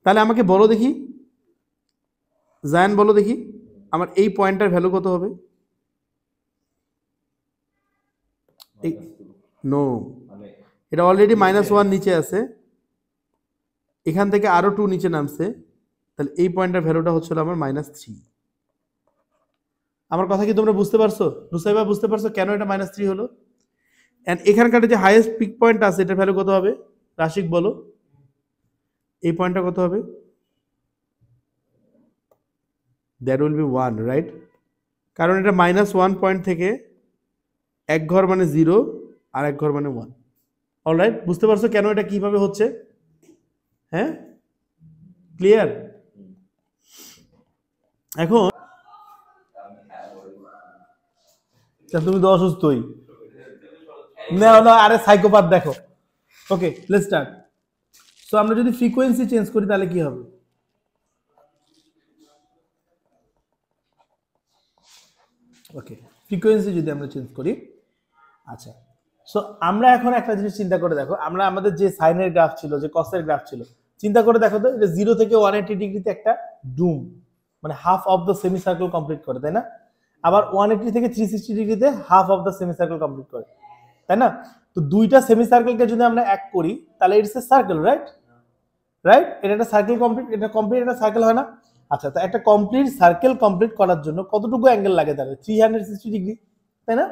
তাহলে আমাকে বলো দেখি, জায়ান বলো দেখি, আমার এই পয়েন্টটার ভ্যালু কত হবে? নো, এটা অলরেডি -1 নিচে আছে, এখান থেকে আরো 2 নিচে নামছে, তাহলে এই পয়েন্টের ভ্যালুটা হচ্ছিল আমার -3। আমার কথা কি তোমরা বুঝতে পারছো? নুসাইবা বুঝতে পারছো কেন এটা -3 হলো? এন্ড এখানকার যে হাইয়েস্ট পিক পয়েন্ট আছে এটার ভ্যালু কত হবে? রাশিক বলো, এই পয়েন্টটা কত হবে? That will be 1, right? কারণ এটা -1 পয়েন্ট থেকে এক ঘর মানে 0 আর এক ঘর মানে 1। অলরাইট, বুঝতে পারছো কেন এটা কিভাবে হচ্ছে? হ্যাঁ, ক্লিয়ার? এখন তুমি তো অসুস্থই না, আরে সাইকোপ্যাথ দেখো। ওকে, লেটস স্টার্ট। সো আমরা যদি ফ্রিকোয়েন্সি চেঞ্জ করি তাহলে কি হবে? ওকে, ফ্রিকোয়েন্সি যদি আমরা চেঞ্জ করি, আচ্ছা, সো আমরা এখন একটা জিনিস চিন্তা করে দেখো, আমরা আমাদের যে সাইনের গ্রাফ ছিল, যে কসের গ্রাফ ছিল, চিন্তা করে দেখো তো, এটা 0 থেকে 180 ডিগ্রিতে একটা ডুম, মানে half of the semi circle complete করে, তাই না? আবার 180 থেকে 360 ডিগ্রিতে half of the semi circle complete করে, তাই না? তো দুইটা সেমি সার্কেলকে যদি আমরা এক করি তাহলে it's a circle, right? Right, এটা একটা সার্কেল কমপ্লিট, এটা কমপ্লিট একটা সার্কেল হয় না? আচ্ছা, তো একটা কমপ্লিট সার্কেল কমপ্লিট করার জন্য কতটুকু অ্যাঙ্গেল লাগে তাহলে? 360 ডিগ্রি, তাই না?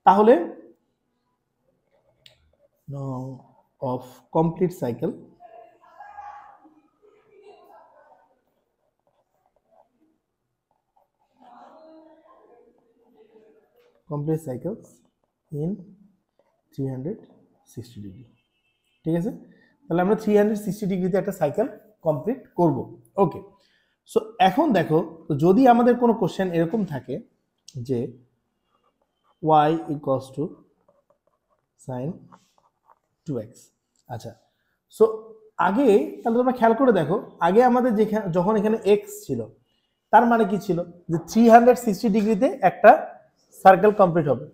তাহলে of complete cycle in 360 degree, ঠিক আছে? তাহলে আমরা 360 ডিগ্রিতে একটা সাইকেল কমপ্লিট করব। ওকে, সো এখন দেখো, যদি আমাদের কোনো কোশ্চেন এরকম থাকে যে y equals to sign 2x, আচ্ছা, সো আগে তাহলে তোমরা খেয়াল করে দেখো, আগে আমাদের যখন এখানে x ছিল তার মানে কি ছিল? যে 360 ডিগ্রিতে একটা সার্কেল কমপ্লিট হবে।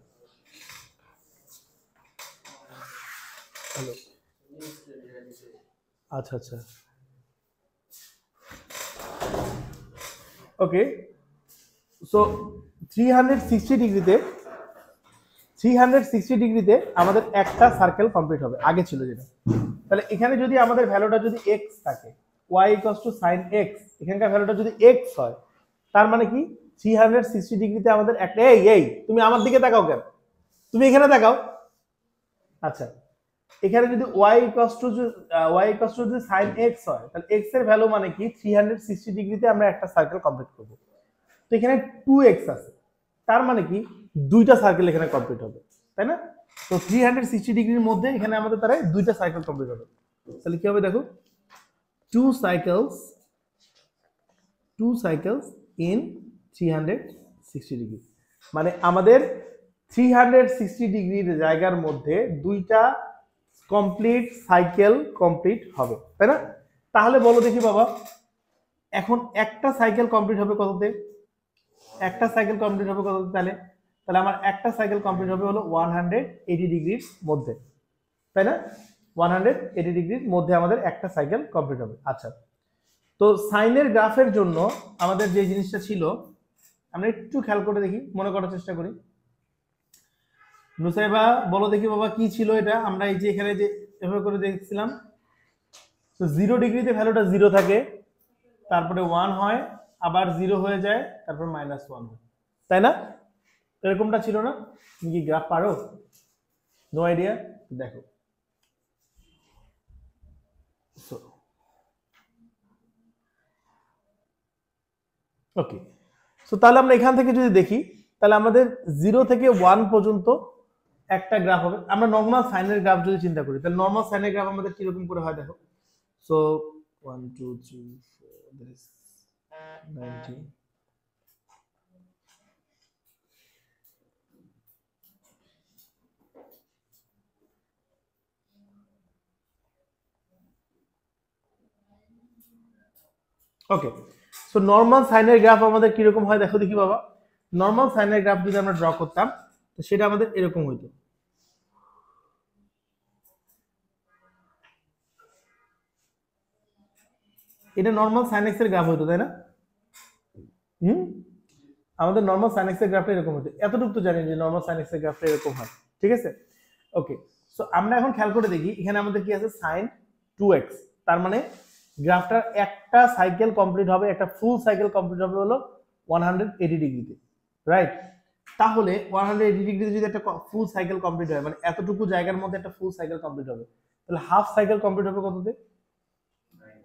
আচ্ছা আচ্ছা, ওকে, সো 360 ডিগ্রিতে আমাদের একটা সার্কেল কমপ্লিট হবে, আগে ছিল যেটা। তাহলে এখানে যদি আমাদের ভ্যালুটা যদি x থাকে, y equals to sin x, এখানকার ভ্যালুটা যদি x হয়, তার মানে কি 360 ডিগ্রিতে আমাদের একটা, এই তুমি আমার দিকে তাকাও কেন, তুমি এখানে তাকাও। আচ্ছা, এখানে যদি y ইকুয়ালস টু যদি sin x হয়, তাহলে x এর ভ্যালু মানে কি 360 ডিগ্রিতে আমরা একটা সার্কেল কমপ্লিট করব। তো এখানে 2x আছে, তার মানে কি দুইটা সার্কেল এখানে কমপ্লিট হবে, তাই না? তো 360 ডিগ্রির মধ্যে এখানে আমাদের তারা দুইটা সার্কেল কমপ্লিট হবে। তাহলে কি হবে দেখো, টু সাইকেলস ইন 360 ডিগ্রি, মানে আমাদের 360 ডিগ্রির জায়গার মধ্যে দুইটা কমপ্লিট সাইকেল কমপ্লিট হবে, তাই না? তাহলে বলো দেখি বাবা, এখন একটা সাইকেল কমপ্লিট হবে কততে? একটা সাইকেল কমপ্লিট হবে কততে? তাহলে আমার একটা সাইকেল কমপ্লিট হবে হলো 180 ডিগ্রির মধ্যে, তাই না? 180 ডিগ্রির মধ্যে আমাদের একটা সাইকেল কমপ্লিট হবে। আচ্ছা, তো সাইনের গ্রাফের জন্য আমাদের যে জিনিসটা ছিল, আমরা একটু খেয়াল করে দেখি, মনে করার চেষ্টা করি। নুসাইবা বলো দেখি বাবা, কি ছিল এটা? আমরা এই যে এখানে যে এভাবে করে দেখছিলাম, তো 0 ডিগ্রিতে ভ্যালুটা 0 থাকে, তারপরে 1 হয়, আবার 0 হয়ে যায়, তারপর -1 হয়, তাই না? এরকমটা ছিল না? তুমি কি গ্রাফ পারো? No idea? দেখো, ওকে, সো তাহলে আমরা এখান থেকে যদি দেখি, তাহলে আমাদের 0 থেকে 1 পর্যন্ত একটা গ্রাফ হবে। আমরা নর্মাল সাইনের গ্রাফ যদি চিন্তা করি, তাহলে নর্মাল সাইনের গ্রাফ আমাদের কিরকম করে হয় দেখো। So 1 2 3 4 there is 90, okay, so normal সাইনের গ্রাফ আমাদের কিরকম হয় দেখো দেখি বাবা। নর্মাল সাইনের গ্রাফ যদি আমরা ড্র করতাম, তো সেটা আমাদের এরকম হইতো। এটা নর্মাল সাইন এক্স এর গ্রাফ হইতো, তাই না? আমাদের নর্মাল সাইন এক্স এর গ্রাফটা এরকম হতো। এতটুকু তো জানি যে নর্মাল সাইন এক্স এর গ্রাফটা এরকম হয়, ঠিক আছে? ওকে, সো আমরা এখন খেয়াল করে দেখি, এখানে আমাদের কি আছে? sin 2x, তার মানে গ্রাফটার একটা সাইকেল কমপ্লিট হবে, একটা ফুল সাইকেল কমপ্লিট হবে হলো 180 ডিগ্রিতে, রাইট? তাহলে 180 ডিগ্রিতে যদি একটা ফুল সাইকেল কমপ্লিট হয়, মানে এতটুকু জায়গার মধ্যে একটা ফুল সাইকেল কমপ্লিট হবে, তাহলে হাফ সাইকেল কমপ্লিট হবে কততে?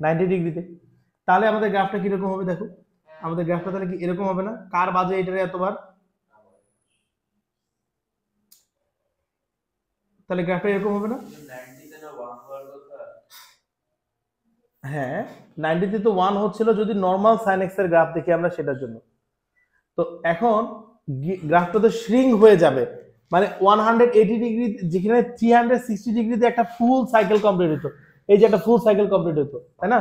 90 ডিগ্রিতে। তাহলে আমাদের গ্রাফটা কিরকম হবে দেখো, আমাদের গ্রাফটা তাহলে কি এরকম হবে না? কার বাজে এটারে এতবার? তাহলে গ্রাফটা এরকম হবে না? হ্যাঁ, 90 তে তো 1 হচ্ছিল যদি নরমাল sin x এর গ্রাফ দেখি আমরা সেটার জন্য। তো এখন গ্রাফটা তো শ্রিঙ্ক হয়ে যাবে, মানে 180 ডিগ্রি যেখানে 360 ডিগ্রিতে একটা ফুল সাইকেল কমপ্লিট হতো, এই যে একটা ফুল সাইকেল কমপ্লিট হতো, তাই না?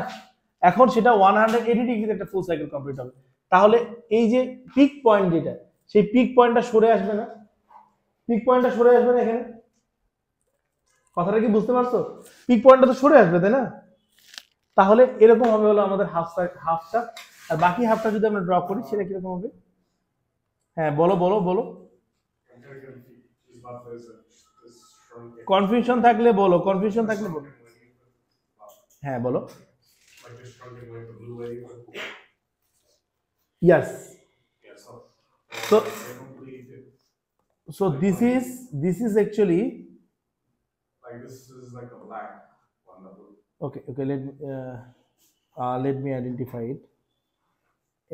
এখন সেটা 180 ডিগ্রিতে একটা ফুল সাইকেল কমপ্লিট হবে। তাহলে এই যে পিক পয়েন্ট যেটা, সেই পিক পয়েন্টটা সরে আসবে না? পিক পয়েন্টটা সরে আসবে না এখানে? কথাটা কি বুঝতে পারছো? পিক পয়েন্টটা তো সরে আসবে, তাই না? তাহলে এরকম হবে হলো আমাদের হাফটা, আর বাকি হাফটা যদি আমরা ড্র করি সেটা কিরকম হবে? হ্যাঁ বলো বলো বলো, কনফিউশন থাকলে বলো, কনফিউশন থাকলে বলো। হ্যাঁ বলো। Yes. So this is actually okay. Let me identify it.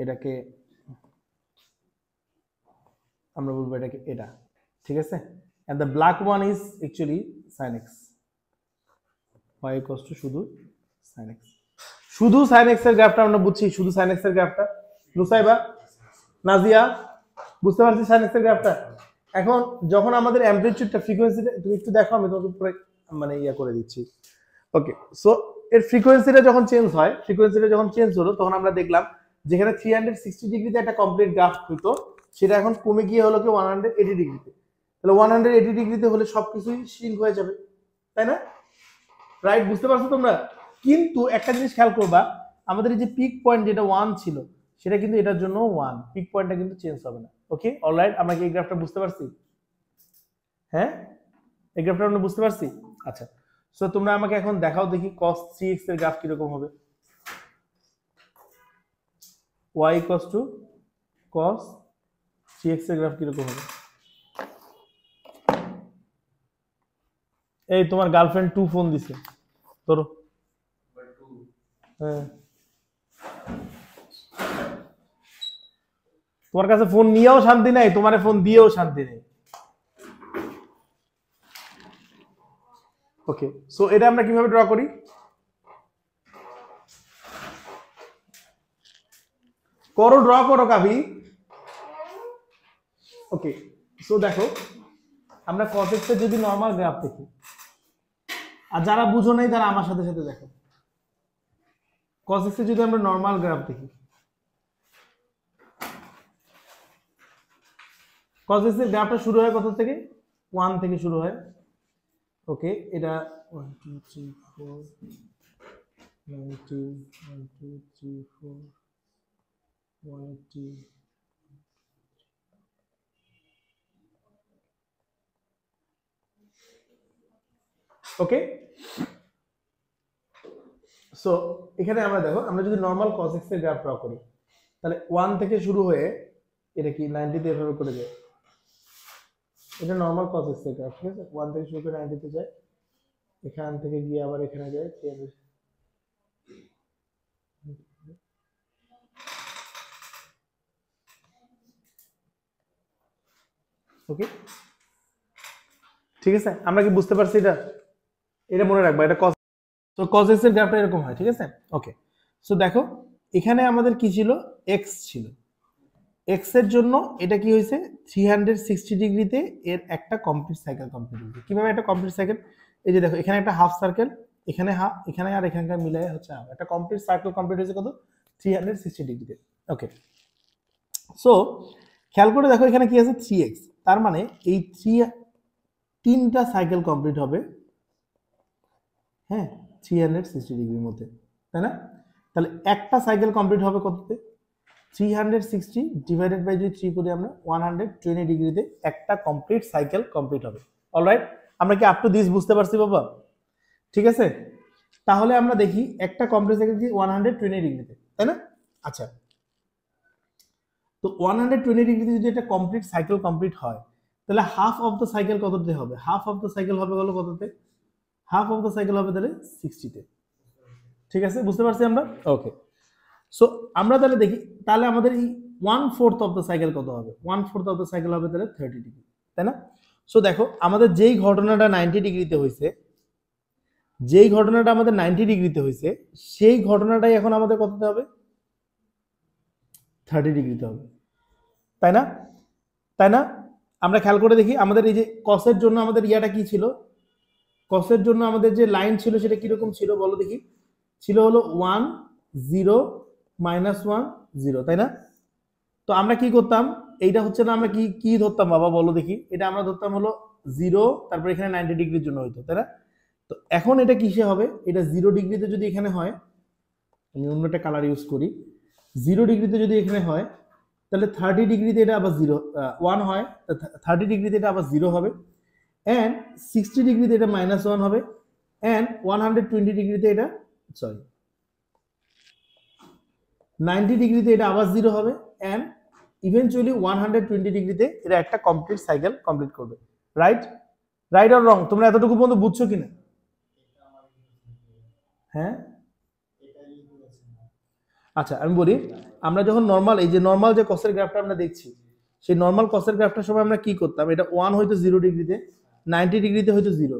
এটাকে আমরা বলবো এটাকে এটা, ঠিক আছে? And the black one is actually sin x. Y equals to শুধু sin x. শুধু sin x এর গ্রাফটা আমরা বুঝছি, শুধু sin x এর গ্রাফটা। নুসাইবা, নাজিয়া, বুঝতে পারছি sin x এর গ্রাফটা? এখন যখন আমাদের অ্যামপ্লিটিউডটা ফ্রিকোয়েন্সিটা তুমি একটু দেখো, আমি তোমাকে পুরো মানে ইয়া করে দিচ্ছি। ওকে, সো এর ফ্রিকোয়েন্সিটা যখন চেঞ্জ হয়, ফ্রিকোয়েন্সিটা যখন চেঞ্জ হলো তখন আমরা দেখলাম যেখানে 360 ডিগ্রিতে একটা কমপ্লিট গ্রাফ হতো সেটা এখন কমে গিয়ে হলো কি 180 ডিগ্রিতে। তাহলে 180 ডিগ্রিতে হলে সবকিছুই সিঙ্ক হয়ে যাবে, তাই না? রাইট, বুঝতে পারছো তোমরা? কিন্তু একটা জিনিস খেয়াল করবা, আমাদের এই যে পিক পয়েন্ট যেটা 1 ছিল সেটা কিন্তু এটার জন্য 1, পিক পয়েন্টটা কিন্তু চেঞ্জ হবে না। ওকে, অলরাইট, আমরা কি এই গ্রাফটা বুঝতে পারছি? হ্যাঁ, এই গ্রাফটা আমরা বুঝতে পারছি। আচ্ছা, সো তোমরা আমাকে এখন দেখাও দেখি cos 3x এর গ্রাফ কিরকম হবে। y equals to cos 3x এর গ্রাফ কিরকম হবে? এই তোমার গার্লফ্রেন্ড 2 ফোন দিছে তোর। হ্যাঁ, তোমার কাছে ফোন নিয়েও শান্তি নাই, তোমারে ফোন দিয়েও শান্তি নেই। ওকে, সো এটা আমরা কিভাবে ড্র করি? করো, ড্র করো কাভি। ওকে, সো দেখো আমরা cos x এর যদি নরমাল গ্রাফ দেখি, আর যারা বুঝো নাই তারা আমার সাথে সাথে দেখো, cos x এর যদি আমরা নরমাল গ্রাফ দেখি, cos x এর গ্রাফটা শুরু হয় কত থেকে? 1 থেকে শুরু হয়। ওকে, এটা 1 2 3 4 90 1 2 3 4 180। ওকে, সো এখানে আমরা দেখো, আমরা যদি নরমাল cos x এর গ্রাফ ড্র করি তাহলে 1 থেকে শুরু হয়ে এটা কি 90 তে এভাবে করে যায়। এটা নরমাল cos x এর গ্রাফ, ঠিক আছে? 1 থেকে শুরু করে 90 তে যায়, এখান থেকে গিয়ে আবার এখানে যায়। ওকে, ঠিক আছে, আমরা কি বুঝতে পারছি? এটা এটা মনে রাখবা, এটা cos, তো cos x এর গ্রাফটা এরকম হয়, ঠিক আছে? ওকে, সো দেখো এখানে আমাদের কি ছিল? x ছিল। x এর জন্য এটা কি হয়েছে? 360 ডিগ্রিতে এর একটা কমপ্লিট সাইকেল কমপ্লিট হয়েছে। কিভাবে একটা কমপ্লিট সাইকেল? এই যে দেখো এখানে একটা হাফ সার্কেল, এখানে হাফ, এখানে আর এখানকার মিলাই হচ্ছে হাফ, একটা কমপ্লিট সার্কেল কমপ্লিট হয়েছে কত? 360 ডিগ্রিতে। ওকে, সো খেয়াল করে দেখো এখানে কি আছে? 3x, তার মানে এই 3টা সাইকেল কমপ্লিট হবে, হ্যাঁ, 360 ডিগ্রির মধ্যে, তাই না? তাহলে একটা সাইকেল কমপ্লিট হবে কততে? 360 ডিভাইডেড বাই যদি 3 করি আমরা 120 ডিগ্রিতে একটা কমপ্লিট সাইকেল কমপ্লিট হবে। অলরাইট, আমরা কি আপ টু দিস বুঝতে পারছি বাবা? ঠিক আছে, তাহলে আমরা দেখি একটা কমপ্লিট সাইকেল কি 120 ডিগ্রিতে, তাই না? আচ্ছা, তো 120 ডিগ্রিতে যদি একটা কমপ্লিট সাইকেল কমপ্লিট হয় তাহলে হাফ অফ দ্য সাইকেল কততে হবে? হাফ অফ দ্য সাইকেল হবে হলো কততে? হাফ অফ দ্য সাইকেল হবে তাহলে 60 তে। ঠিক আছে, বুঝতে পারছি আমরা? ওকে, সো আমরা তাহলে দেখি, তাহলে আমাদের এই 1/4 অফ দ্য সাইকেল কত হবে? 1/4 অফ দ্য সাইকেল হবে তাহলে 30 ডিগ্রি, তাই না? সো দেখো আমাদের যেই ঘটনাটা 90 ডিগ্রিতে হয়েছে, যেই ঘটনাটা আমাদের 90 ডিগ্রিতে হয়েছে সেই ঘটনাটাই এখন আমাদের কততে হবে? 30 ডিগ্রিতে হবে, তাই না? তাই না? আমরা খেয়াল করে দেখি আমাদের এই যে কসের জন্য আমাদের ইয়াটা কি ছিল? কসের জন্য আমাদের যে লাইন ছিল সেটা কিরকম ছিল বলো দেখি? ছিল হলো 1 0 -1 0, তাই না? তো আমরা কি করতাম? এইটা হচ্ছে না, আমরা কি কি ধরতাম বাবা বলো দেখি? এটা আমরা ধরতাম হলো 0, তারপর এখানে 90 ডিগ্রির জন্য হইতো, তাই না? তো এখন এটা কিসে হবে? এটা 0 ডিগ্রিতে যদি এখানে হয়, আমি অন্য একটা কালার ইউজ করি, 0 ডিগ্রিতে যদি এখানে হয় তাহলে 30 ডিগ্রিতে এটা আবার 1 হয়, 30 ডিগ্রিতে এটা আবার 0 হবে, অ্যান্ড 60 ডিগ্রিতে এটা -1 হবে, অ্যান্ড 120 ডিগ্রিতে এটা, সরি, 90 ডিগ্রিতে এটা আবার 0 হবে, অ্যান্ড ইভেনচুয়ালি 120 ডিগ্রিতে এটা একটা কমপ্লিট সাইকেল কমপ্লিট করবে। রাইট? Right or wrong? তোমরা এতটুকু পর্যন্ত বুঝছো কিনা? হ্যাঁ, আচ্ছা আমি বলি, আমরা যখন নর্মাল, এই যে নর্মাল যে কসের গ্রাফটা আমরা দেখছি, সেই নর্মাল কসের গ্রাফটার সময় আমরা কি করতাম, এটা 1 হয়তো 0 ডিগ্রিতে, 90 ডিগ্রিতে হয়তো 0,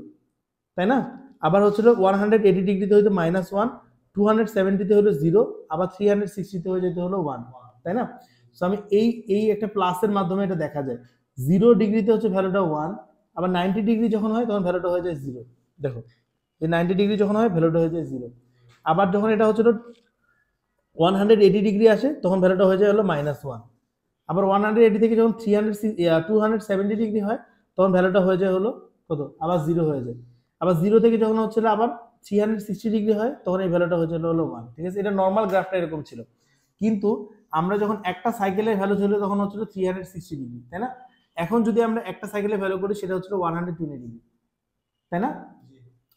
তাই না? আবার হচ্ছিল 180 ডিগ্রিতে হয়তো -1, 270তে হলো 0, আবার 360তে হয়ে যেতে হলো 1, তাই না? সো আমি এই একটা প্লাসের মাধ্যমে এটা দেখা যায়। 0 ডিগ্রিতে হচ্ছে ভ্যালুটা 1, আবার 90 ডিগ্রি যখন হয় তখন ভ্যালুটা হয়ে যায় 0। দেখো, যে 90 ডিগ্রি যখন হয় ভ্যালুটা হয়ে যায় 0, আবার যখন এটা হচ্ছে 180 ডিগ্রি আসে তখন ভ্যালুটা হয়ে যায় হলো -1, আবার 180 থেকে যখন 270 ডিগ্রি হয় তখন ভ্যালুটা হয়ে যায় হলো কত, আবার 0 হয়ে যায়, আবার 0 থেকে যখন হচ্ছে আবার 360 ডিগ্রি হয় তখন এই ভ্যালুটা হয়ে যায় হলো 1। ঠিক আছে, এটা নর্মাল গ্রাফটা এরকম ছিল, কিন্তু আমরা যখন একটা সাইকেলের ভ্যালু ছিল তখন হচ্ছিল 360 ডিগ্রি, তাই না? এখন যদি আমরা একটা সাইকেলের ভ্যালু করি সেটা হচ্ছিল 120 ডিগ্রি, তাই না?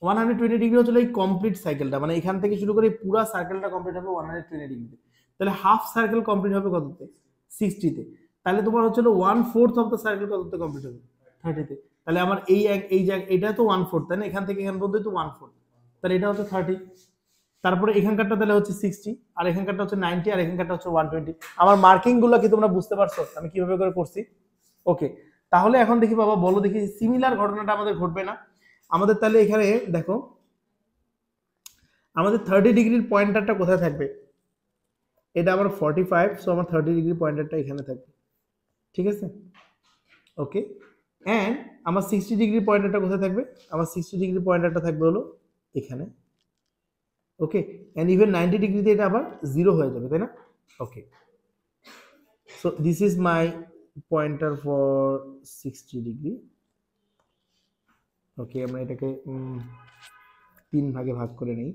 120 ডিগ্রি হচ্ছিল এই কমপ্লিট সাইকেলটা, মানে এখান থেকে শুরু করে পুরো সার্কেলটা কমপ্লিট হবে 120 ডিগ্রিতে। তাহলে হাফ সার্কেল কমপ্লিট হবে কততে? 60তে। তাহলে তোমার হচ্ছিল 1/4 অফ দ্য সার্কেল কততে কমপ্লিট হবে? 30তে। তাহলে আমার এই জায়গা এটা তো 1/4, তাই না? এখান থেকে এখান পর্যন্ত তো 1/4, তাহলে এটা হচ্ছে 30। তারপরে এখানকারটা তাহলে হচ্ছে 60, আর এখানকারটা হচ্ছে 90, আর এখানকারটা হচ্ছে 120। আমার মার্কিং গুলো কি তোমরা বুঝতে পারছো আমি কিভাবে করে করছি? ওকে, তাহলে এখন দেখি বাবা, বলো দেখি, সিমিলার ঘটনাটা আমাদের ঘটবে না? আমাদের তাহলে এখানে দেখো, আমাদের 30 ডিগ্রির পয়েন্টারটা কোথায় থাকবে? এটা আমার 45, সো আমার 30 ডিগ্রি পয়েন্টারটা এখানে থাকবে, ঠিক আছে? ওকে, অ্যান্ড আমার 60 ডিগ্রি পয়েন্টারটা কোথায় থাকবে? আমার 60 ডিগ্রি পয়েন্টারটা থাকবে হলো এখানে। ওকে, অ্যান্ড ইভেন 90 ডিগ্রিতে এটা আবার 0 হয়ে যাবে, তাই না? Okay, so this is my pointer for 60 degree. Okay, আমরা এটাকে 3 ভাগে ভাগ করে নিই।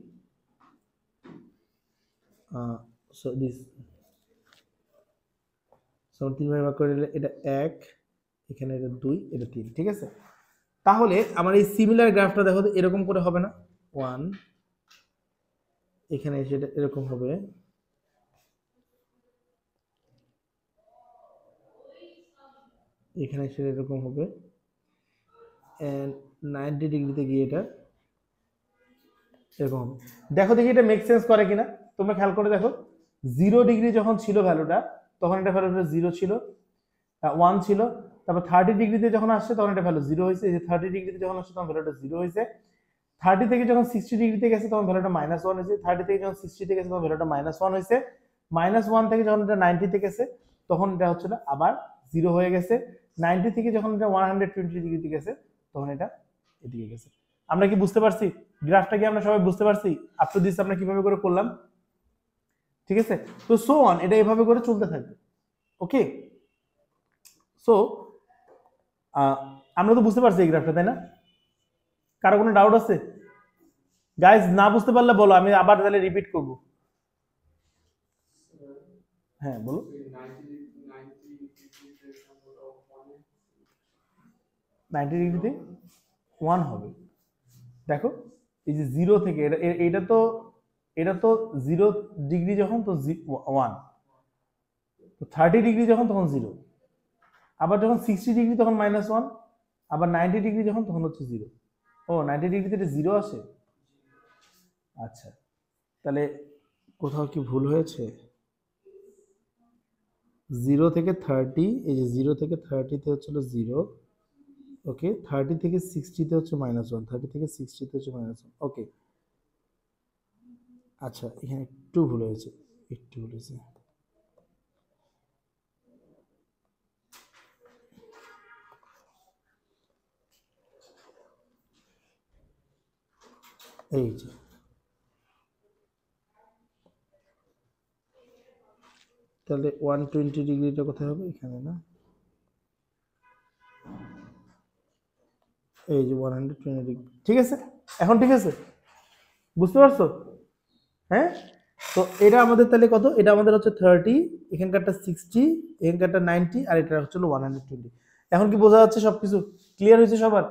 সো দিস, সো 3 ভাগে ভাগ করে নিলে এটা 1, এখানে এটা 2, এটা 3, ঠিক আছে? তাহলে আমার এই সিমিলার গ্রাফটা দেখো তো এরকম করে হবে না? 1, এখানে এসে এটা এরকম হবে, এখানে এসে এরকম হবে, এন্ড 90 ডিগ্রিতে গিয়ে এটা এরকম হবে। দেখো দেখি এটা মেক সেন্স করে কিনা, তোমরা খেয়াল করে দেখো। 0 ডিগ্রি যখন ছিল ভ্যালুটা তখন এটা ভ্যালুটা 0 ছিল, 1 ছিল, তারপর 30 ডিগ্রিতে যখন আসছে তখন এটা ভ্যালু 0 হয়েছে, এই যে 30 ডিগ্রিতে যখন আসছে তখন ভ্যালুটা 0 হয়েছে, 30 থেকে যখন 60 ডিগ্রিতে গেছে তখন ভ্যালুটা -1 হয়েছে, 30 থেকে যখন 60 তে গেছে তখন ভ্যালুটা -1 হয়েছে, -1 থেকে যখন এটা 90 তে গেছে তখন এটা হচ্ছে না আবার 0 হয়ে গেছে, 90 থেকে যখন এটা 120 ডিগ্রিতে গেছে তখন এটা এদিকে গেছে। আমরা কি বুঝতে পারছি গ্রাফটা? কি আমরা সবাই বুঝতে পারছি আপ টু দিস আমরা কিভাবে করে করলাম? ঠিক আছে, তো সো অন, এটা এভাবে করে চলতে থাকবে। ওকে, সো আমরা তো বুঝতে পারছি এই গ্রাফটা, তাই না? কারো কোনো ডাউট আছে? গাইজ না বুঝতে পারলে বলো, আমি আবার তাহলে রিপিট করব। হ্যাঁ বলো। 90 ডিগ্রিতে 1 হবে। দেখো এই যে 0 থেকে এটা তো 0 ডিগ্রি যখন, তো 1, তো 30 ডিগ্রি যখন তখন 0, আবার যখন 60 ডিগ্রি তখন -1, আবার 90 ডিগ্রি যখন তখন হচ্ছে 0। ও 90 ডিগ্রিতে এটা 0 আসে। আচ্ছা, তাহলে কোথাও কি ভুল হয়েছে? 0 থেকে 30, এই যে 0 থেকে 30তে হচ্ছিল 0, ওকে, 30 থেকে 60তে হচ্ছে -1, 30 থেকে 60তে হচ্ছে -1, ওকে। আচ্ছা, এখানে একটু ভুল হয়েছে, একটু ভুল হয়েছে। এই যে তাহলে 120 ডিগ্রিটা কোথায় হবে? এখানে না, এই যে 120 ডিগ্রি, ঠিক আছে? এখন ঠিক আছে, বুঝতে পারছো? হ্যাঁ, তো এটা আমাদের তাহলে কত, এটা আমাদের হচ্ছে 30, এখানকারটা 60, এখানকারটা 90, আর এটা হচ্ছে 120। এখন কি বোঝা যাচ্ছে, সবকিছু ক্লিয়ার হয়েছে সবার?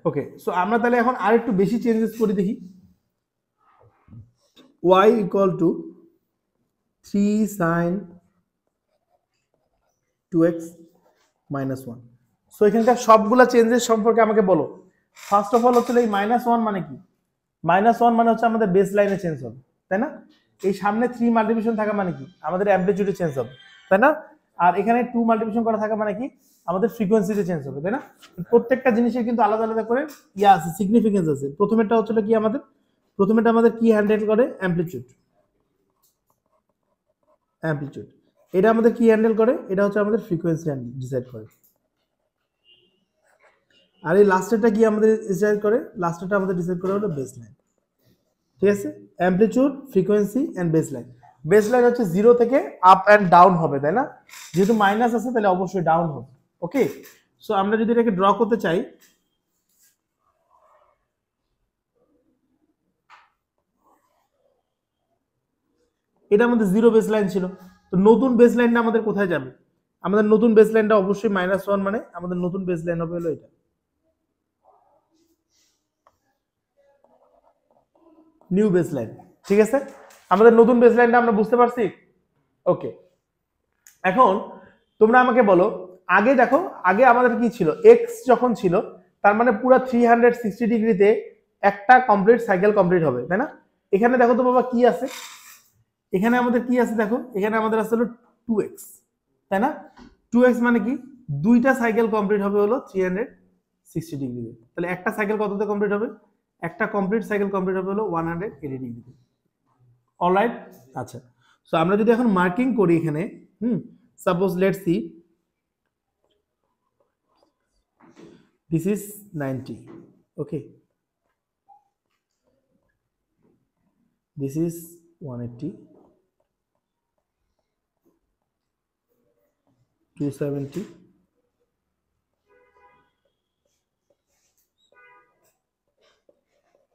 ওকে, সো আমরা তাহলে এখন আর একটু বেশি চেঞ্জেস করি, দেখি। y equal to 3 sin 2x minus 1। So এখানকার সবগুলা চেঞ্জেস সম্পর্কে আমাকে বলো। ফার্স্ট অফ অল হচ্ছে এই -1 মানে কি? -1 মানে হচ্ছে আমাদের বেস লাইনে চেঞ্জ হবে, তাই না? এই সামনে 3 মাল্টিপ্লিকেশন থাকা মানে কি? আমাদের অ্যামপ্লিটিউডে চেঞ্জ হবে, তাই না? আর এখানে 2 মাল্টিপ্লিকেশন করা থাকা মানে কি? আমাদের ফ্রিকোয়েন্সিতে চেঞ্জ হবে, তাই না? প্রত্যেকটা জিনিসের কিন্তু আলাদা আলাদা করে ইয়া আছে, সিগনিফিকেন্স আছে। প্রথমেরটা হচ্ছে কি আমাদের, প্রথমেরটা আমাদের কি হ্যান্ডেল করে? অ্যামপ্লিটিউড। অ্যামপ্লিটিউড এটা আমাদের কি হ্যান্ডেল করে? এটা হচ্ছে আমাদের ফ্রিকোয়েন্সি ডিসাইড করে। আর এই লাস্টেরটা কি আমাদের ডিসাইড করে? লাস্টেরটা আমাদের ডিসাইড করে হলো বেস লাইন, ঠিক আছে? Amplitude, frequency and base line. Base line হচ্ছে 0 থেকে আপ এন্ড ডাউন হবে, তাই না? যেহেতু মাইনাস আছে তাহলে অবশ্যই ডাউন হবে। ওকে, সো আমরা যদি এটাকে ড্র করতে চাই, এটা আমাদের 0 বেস লাইন ছিল। তো নতুন বেস লাইনটা আমাদের কোথায় যাবে? আমাদের নতুন বেস লাইনটা অবশ্যই -1, মানে আমাদের নতুন বেস লাইন হবে হলো এটা, নিউ বেস লাইন। ঠিক আছে, আমাদের নতুন বেস লাইনটা আমরা বুঝতে পারছি। ওকে, এখন তোমরা আমাকে বলো, আগে দেখো, আগে আমাদের কি ছিল? এক্স যখন ছিল তার মানে পুরো 360 ডিগ্রিতে একটা কমপ্লিট সাইকেল কমপ্লিট হবে, তাই না? এখানে দেখো তো বাবা কি আছে, এখানে আমাদের কি আছে দেখো, এখানে আমাদের আছে হলো 2x, তাই না? 2x মানে কি? দুইটা সাইকেল কমপ্লিট হবে হলো 360 ডিগ্রিতে। তাহলে একটা সাইকেল কততে কমপ্লিট হবে? একটা কমপ্লিট সাইকেল কমপ্লিট হবে হলো 180 ডিগ্রিতে। অলরাইট, আচ্ছা। সো আমরা যদি এখন মার্কিং করি এখানে, suppose let's see this is 90, okay, this is 180, 270,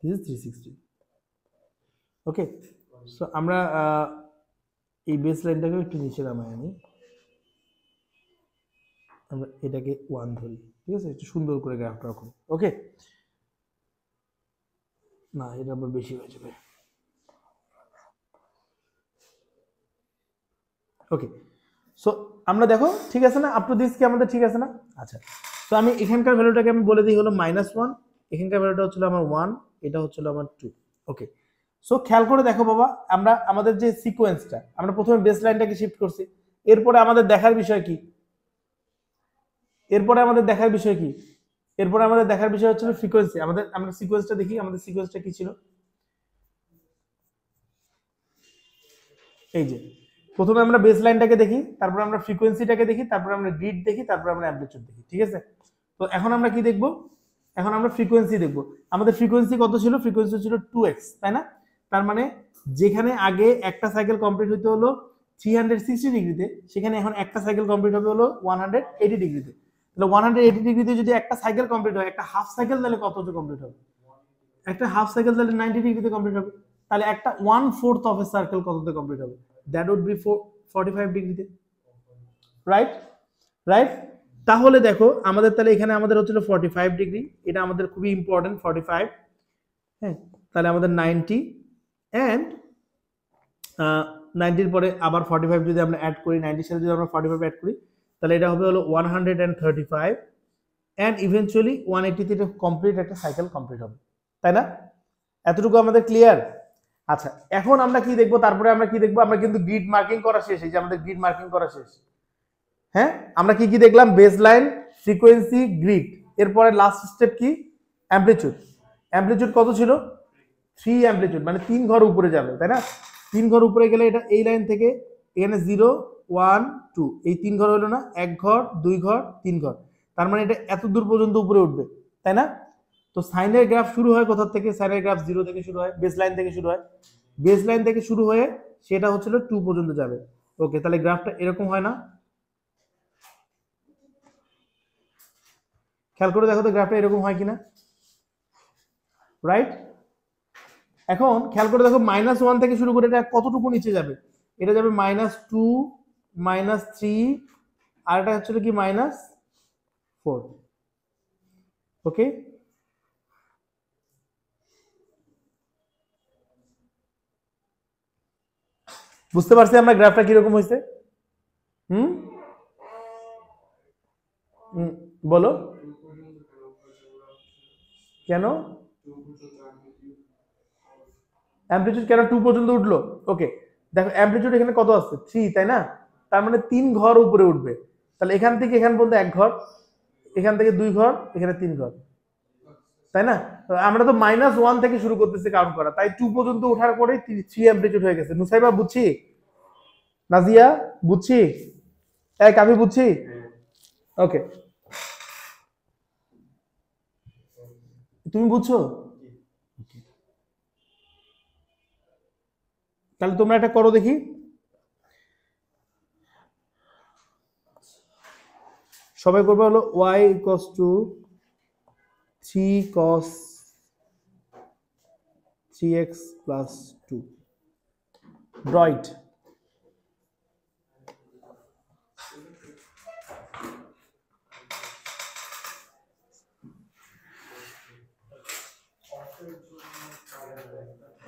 this is 360। Okay, so আমরা এই বেস লাইনটাকে একটু নিচে নামাই আনি, আমরা এটাকে 1 ধরি, ঠিক আছে? একটু সুন্দর করে গ্রাফটা রাখুন। ওকে, না এটা আবার বেশি হয়ে যাবে। ওকে, সো আমরা দেখো ঠিক আছে না? আপ টু দিস কি আমাদের ঠিক আছে না? আচ্ছা, তো আমি এখানকার ভ্যালুটাকে আমি বলে দিই হলো -1, এখানকার ভ্যালুটা হচ্ছিল আমার 1, এটা হচ্ছিল আমার 2। ওকে, সো খেয়াল করে দেখো বাবা, আমরা আমাদের যে সিকোয়েন্সটা, আমরা প্রথমে বেস লাইনটাকে শিফট করছি, এরপরে আমাদের দেখার বিষয় কি? এরপরে আমাদের দেখার বিষয় কি? এরপরে আমাদের দেখার বিষয় হচ্ছে ফ্রিকোয়েন্সি। আমরা সিকোয়েন্সটা দেখি, আমাদের সিকোয়েন্সটা কি ছিল? এই যে প্রথমে আমরা বেস লাইনটাকে দেখি, তারপর আমরা ফ্রিকোয়েন্সিটাকে দেখি, তারপর আমরা গ্রিড দেখি, তারপর আমরা অ্যামপ্লিটিউড দেখি, ঠিক আছে? তো এখন আমরা কি দেখব? এখন আমরা ফ্রিকোয়েন্সি দেখব। আমাদের ফ্রিকোয়েন্সি কত ছিল? ফ্রিকোয়েন্সি ছিল 2x, তাই না? তার মানে যেখানে আগে একটা সাইকেল কমপ্লিট হতে হলো 360 ডিগ্রিতে, সেখানে এখন একটা সাইকেল কমপ্লিট হবে হলো 180 ডিগ্রিতে। তাহলে 180 ডিগ্রিতে যদি একটা সাইকেল কমপ্লিট হয়, একটা হাফ সাইকেল তাহলে কতটা কমপ্লিট হবে? একটা হাফ সাইকেল তাহলে 90 ডিগ্রিতে কমপ্লিট হবে। তাহলে একটা 1/4 অফ এ সার্কেল কততে কমপ্লিট হবে? দ্যাট উড বি 45 ডিগ্রিতে, রাইট? রাইট, তাহলে দেখো আমাদের তাহলে এখানে আমাদের হচ্ছিল 45 ডিগ্রি, এটা আমাদের খুবই ইম্পর্টেন্ট 45। হ্যাঁ, তাহলে আমাদের 90 এন্ড 90 এর পরে আবার 45 যদি আমরা অ্যাড করি, 90 এর সাথে যদি আমরা 45 অ্যাড করি, তাহলে এটা হবে হলো 135 এন্ড ইভেন্চুয়ালি 180 তে কমপ্লিট একটা সাইকেল কমপ্লিট হবে, তাই না? এতটুকু আমাদের ক্লিয়ার? আচ্ছা, এখন আমরা কি দেখবো? তারপরে আমরা কি দেখবো? আমরা কিন্তু গ্রিড মার্কিং করা শেষ, এই যে আমাদের গ্রিড মার্কিং করা শেষ। হ্যাঁ, আমরা কি কি দেখলাম? Base line, frequency, grid. এরপরে লাস্ট স্টেপ কি? অ্যামপ্লিটিউড। অ্যামপ্লিটিউড কত ছিল? 3 অ্যামপ্লিটিউড, মানে 3 ঘর উপরে যাবে, তাই না? 3 ঘর উপরে গেলে এটা এই লাইন থেকে এখানে 0 1 2 এই 3 ঘর হলো না? 1 ঘর, 2 ঘর, 3 ঘর। তার মানে এটা এত দূর পর্যন্ত উপরে উঠবে, তাই না? তো সাইনের গ্রাফ শুরু হয় কোথা থেকে? সাইনের গ্রাফ 0 থেকে শুরু হয়, বেস লাইন থেকে শুরু হয়। বেস লাইন থেকে শুরু হয়ে সেটা হচ্ছিল 2 পর্যন্ত যাবে। ওকে, তাহলে গ্রাফটা এরকম হয় না? খেয়াল করে দেখো তো গ্রাফটা এরকম হয় কিনা, রাইট? এখন খেয়াল করে দেখো -1 থেকে শুরু করে এটা কতটুকু নিচে যাবে? এটা যাবে -2, -3, আর এটা হচ্ছে কি -4। ওকে, বুঝতে পারছি আমরা গ্রাফটা কিরকম হয়েছে? হুম বলো কেন অ্যামপ্লিটিউড কেন 2 পর্যন্ত উঠলো? ওকে, দেখো অ্যামপ্লিটিউড এখানে কত আছে? 3, তাই না? তার মানে 3 ঘর উপরে উঠবে। তাহলে এখান থেকে এখান পর্যন্ত 1 ঘর, এখান থেকে 2 ঘর, এখানে 3 ঘর, তাই না? আমরা তো -1 থেকে শুরু করতেছি কাউন্ট করা, তাই 2 পর্যন্ত ওঠার পরে 3 অ্যামপ্লিটিউড হয়ে গেছে। নুসাইবা বুঝছি? নাজিয়া বুঝছি? এক আমি বুঝছি? ওকে, তুমি বুঝছো? তাহলে তোমরা এটা করো দেখি। সবাই করবে হলো y = 3 cos 3x + 2 draw it।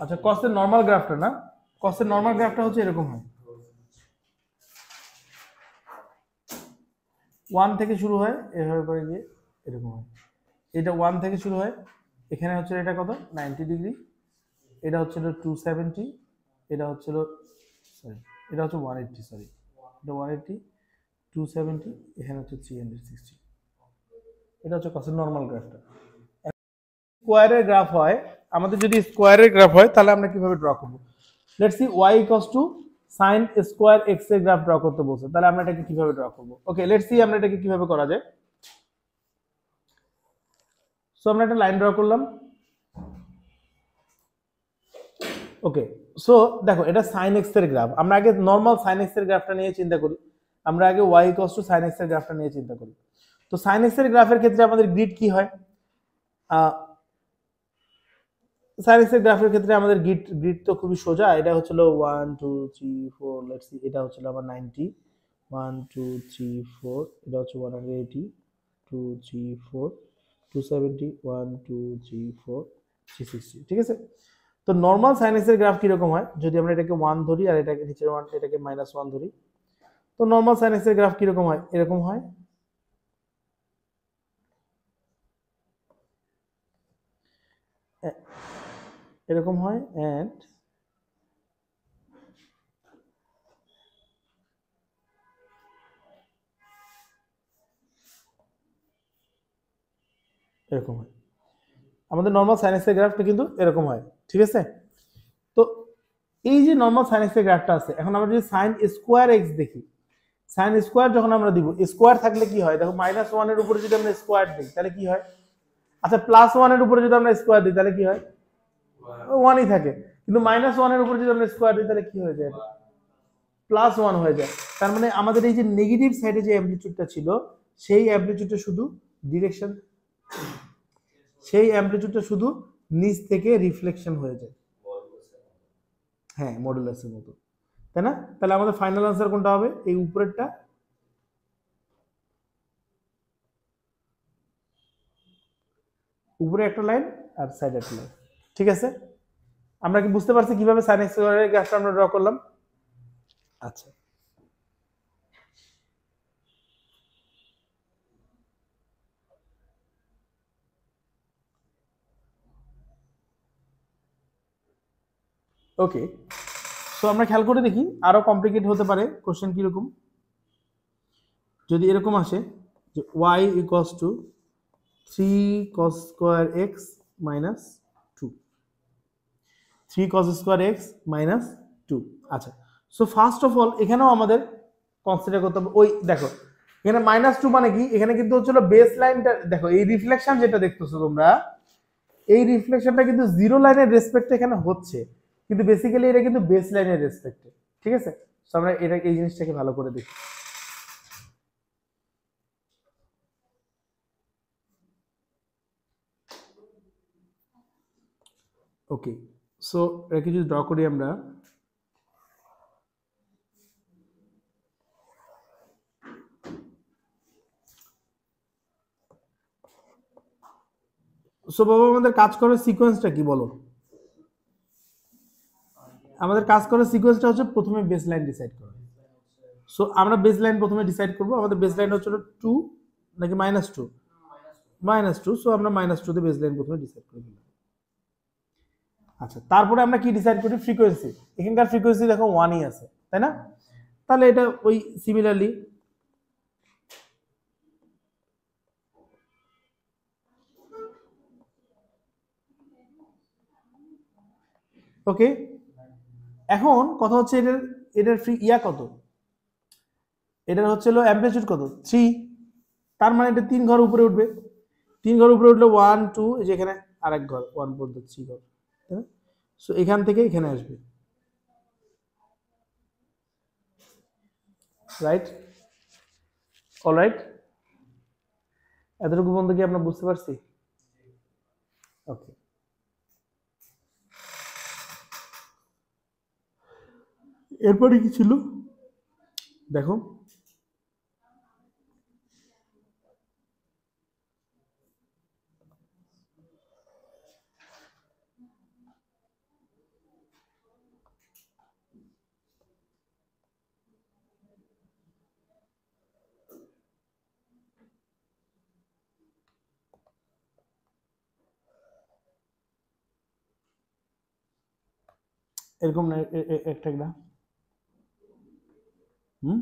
আচ্ছা, কসের নরমাল গ্রাফটা না, কসের নরমাল গ্রাফটা হচ্ছে এরকম হয়, 1 থেকে শুরু হয় এভাবে করে গিয়ে এরকম হয়। এটা 1 থেকে শুরু হয়, এখানে হচ্ছে এটা কত 90 ডিগ্রি, এটা হচ্ছে 270, এটা হচ্ছে সরি এটা হচ্ছে 180, সরি এটা 180, 270, এখানে হচ্ছে 360। এটা হচ্ছে কসের নরমাল গ্রাফটা। স্কোয়ারের গ্রাফ হয়, আমাদের যদি স্কোয়ারের গ্রাফ হয় তাহলে আমরা কিভাবে ড্র করব? Let's see y = sin square x এর গ্রাফ ড্র করতে বলছে, তাহলে আমরা এটাকে কিভাবে ড্র করব? ওকে, লেটস সি আমরা এটাকে কিভাবে করা যায়। সো আমরা একটা লাইন ড্র করলাম। ওকে, সো দেখো এটা sin x এর গ্রাফ, আমরা আগে নরমাল sin x এর গ্রাফটা নিয়ে চিন্তা করি। আমরা আগে y = sin x এর গ্রাফটা নিয়ে চিন্তা করি। তো sin x এর গ্রাফের ক্ষেত্রে আমাদের গ্রিড কি হয়? sin x এর গ্রাফের ক্ষেত্রে আমাদের গ্রিড তো খুবই সোজা, এটা হচ্ছিল 1 2 3 4, লেটস সি এটা হচ্ছিল আমার 90, 1 2 3 4, এটা হচ্ছে 180, 2 3 4, 270, 1 2 3 4, 360, ঠিক আছে? তো নরমাল sin x এর গ্রাফ কিরকম হয় যদি আমরা এটাকে 1 ধরি আর এটাকে নিচের 1 এটাকে -1 ধরি? তো নরমাল sin x এর গ্রাফ কিরকম হয়? এরকম হয়, এরকম হয়, এন্ড এরকম হয়। আমাদের নরমাল sin x এর গ্রাফটা কিন্তু এরকম হয়, ঠিক আছে? তো এই যে নরমাল sin x এর গ্রাফটা আছে, এখন আমরা যদি sin স্কয়ার x দেখি, sin স্কয়ার যখন আমরা দিব, স্কয়ার থাকলে কি হয়? দেখো -1 এর উপরে যদি আমরা স্কয়ার দিই তাহলে কি হয়? আচ্ছা, +1 এর উপরে যদি আমরা স্কয়ার দিই তাহলে কি হয়? 1 ই থাকে। কিন্তু -1 এর উপরে যদি আমরা স্কয়ার দিই তাহলে কি হয়ে যায়? +1 হয়ে যায়। তার মানে আমাদের এই যে নেগেটিভ সাইডে যে অ্যামপ্লিটিউডটা ছিল, সেই অ্যামপ্লিটিউডটা শুধু ডিরেকশন, সেই অ্যামপ্লিটিউডটা শুধু নিচ থেকে রিফ্লেকশন হয়ে যায়। হ্যাঁ, মডুলাসের মতো, তাই না? তাহলে আমাদের ফাইনাল আনসার কোনটা হবে? এই উপরেরটা, উপরে একটা লাইন আর সাইডে একটা লাইন, ঠিক আছে? আমরা কি বুঝতে পারছি কিভাবে sin x এর গ্রাফটা আমরা ড্র করলাম? আচ্ছা, ওকে, তো আমরা খেয়াল করে দেখি আরো কমপ্লিকেট হতে পারে কোশ্চেন কিরকম। যদি এরকম আসে যে y = 3 cos square x - 2, 3 cos square x - 2। আচ্ছা, সো ফার্স্ট অফ অল এখানেও আমাদের কনসিডার করতে হবে, ওই দেখো এখানে -2 মানে কি? এখানে কিন্তু হচ্ছিল বেস লাইনটা, দেখো এই রিফ্লেকশন যেটা দেখতেছো তোমরা, এই রিফ্লেকশনটা কিন্তু জিরো লাইনের রেসপেক্টে এখানে হচ্ছে, কিন্তু বেসিক্যালি এটা কিন্তু বেস লাইনের রেসপেক্টে, ঠিক আছে? সো আমরা এটা এই জিনিসটাকে ভালো করে দেখি। ওকে, সো এটাকে যদি ড্র করি আমরা, সো বাবা আমাদের কাজ করার সিকোয়েন্সটা কি বলো? আমাদের কাজ করার সিকোয়েন্সটা হচ্ছে প্রথমে বেস লাইন ডিসাইড করা। সো আমরা বেস লাইন প্রথমে ডিসাইড করব। আমাদের বেস লাইন হচ্ছে 2 নাকি -2? -2। সো আমরা -2 তে বেস লাইন প্রথমে ডিসাইড করে দিলাম। আচ্ছা, তারপরে আমরা কি ডিসাইড করি? ফ্রিকোয়েন্সি। এখানকার ফ্রিকোয়েন্সি দেখো 1ই আছে, তাই না? তাহলে এটা ওই সিমিলারলি ওকে। এখন কথা হচ্ছে এটার ফ্রি কত? এটার হচ্ছে অ্যামপ্লিটিউড কত? 3। তার মানে এটা 3 ঘর উপরে উঠবে। 3 ঘর উপরে উঠলে 1 2, এই যে এখানে আরেক ঘর 1 পর্যন্ত 3 ঘর, তাই না? সো এখান থেকে এখানে আসবে, রাইট? অলরাইট, এতটুকু পর্যন্ত কি আমরা বুঝতে পারছি? ওকে, এরপরে কি ছিল দেখো, এরকম না একটা একটা হুম,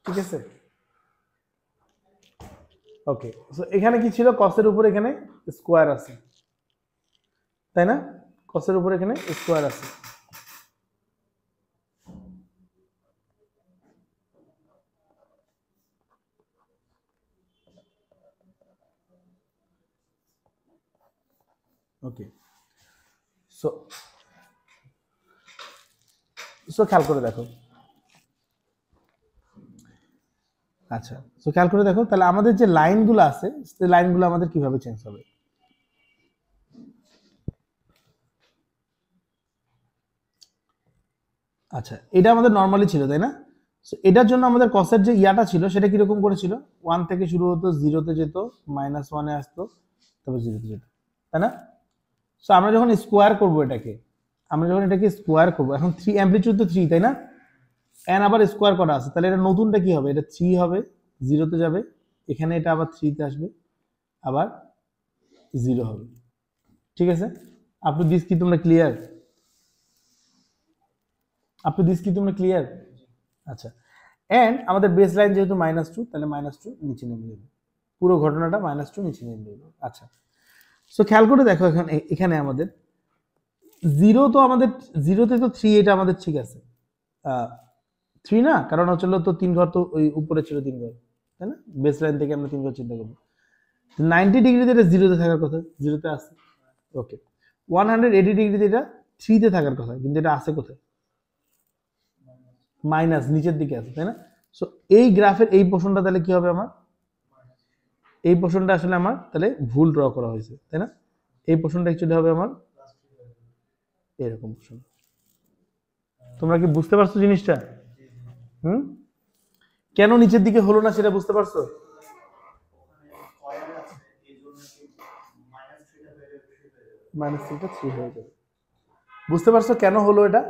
ঠিক আছে? ওকে, সো এখানে কি ছিল? কসের উপর এখানে স্কোয়ার আছে, তাই না? কসের উপর এখানে স্কোয়ার আছে। ওকে, সো সো খেয়াল করে দেখো। আচ্ছা, সো খেয়াল করে দেখো, তাহলে আমাদের যে লাইনগুলো আছে সেই লাইনগুলো আমাদের কিভাবে চেঞ্জ হবে? আচ্ছা, এটা আমাদের নর্মালি ছিল, তাই না? সো এটার জন্য আমাদের কসের যে ইয়াটা ছিল সেটা কিরকম করেছিল? 1 থেকে শুরু হতো, 0-তে যেত, -1-এ আসতো, তারপর 0-তে যেত, তাই না? সো আমরা যখন স্কোয়ার করব এটাকে, আমরা যখন এটাকে স্কোয়ার করব, এখন 3 অ্যামপ্লিটিউড তো 3, তাই না? এন আবার স্কোয়ার করা আছে, তাহলে এটা নতুনটা কি হবে? এটা 3 হবে, 0-তে যাবে, এখানে এটা আবার 3-তে আসবে, আবার 0 হবে, ঠিক আছে? আপ টু দিস কি তোমরা ক্লিয়ার? আপ টু দিস কি তোমরা ক্লিয়ার? আচ্ছা, এন্ড আমাদের বেস লাইন যেহেতু -2, তাহলে -2 নিচে নেমে যাবে, পুরো ঘটনাটা -2 নিচে নেমে যাবে। আচ্ছা, সো খেয়াল করে দেখো, এখানে আমাদের 0 তো আমাদের 0-তে তো 3, এটা আমাদের ঠিক আছে। 3 না, কারণ হচ্ছে তো 3 ঘর তো ওই উপরে ছিল 3 ঘর, তাই না? বেস লাইন থেকে আমরা 3 ঘর চিন্তা করবো। 90 ডিগ্রিতে এটা 0-তে থাকার কথা, 0-তে আছে। ওকে, 180 ডিগ্রিতে এটা 3-তে থাকার কথা, কিন্তু এটা আছে কোথায়? মাইনাস নিচের দিকে আছে, তাই না? সো এই গ্রাফের এই পোর্শনটা তাহলে কি হবে আমার? এই পোর্শনটা আসলে আমার তাহলে ভুল ড্র করা হয়েছে, তাই না? এই পোর্শনটা অ্যাকচুয়ালি হবে আমার এরকম পোর্শন। তোমরা কি বুঝতে পারছো জিনিসটা? হুম, কেন নিচের দিকে হলো না সেটা বুঝতে পারছো? -3টা 3 হয়ে যাবে। বুঝতে পারছো কেন হলো এটা?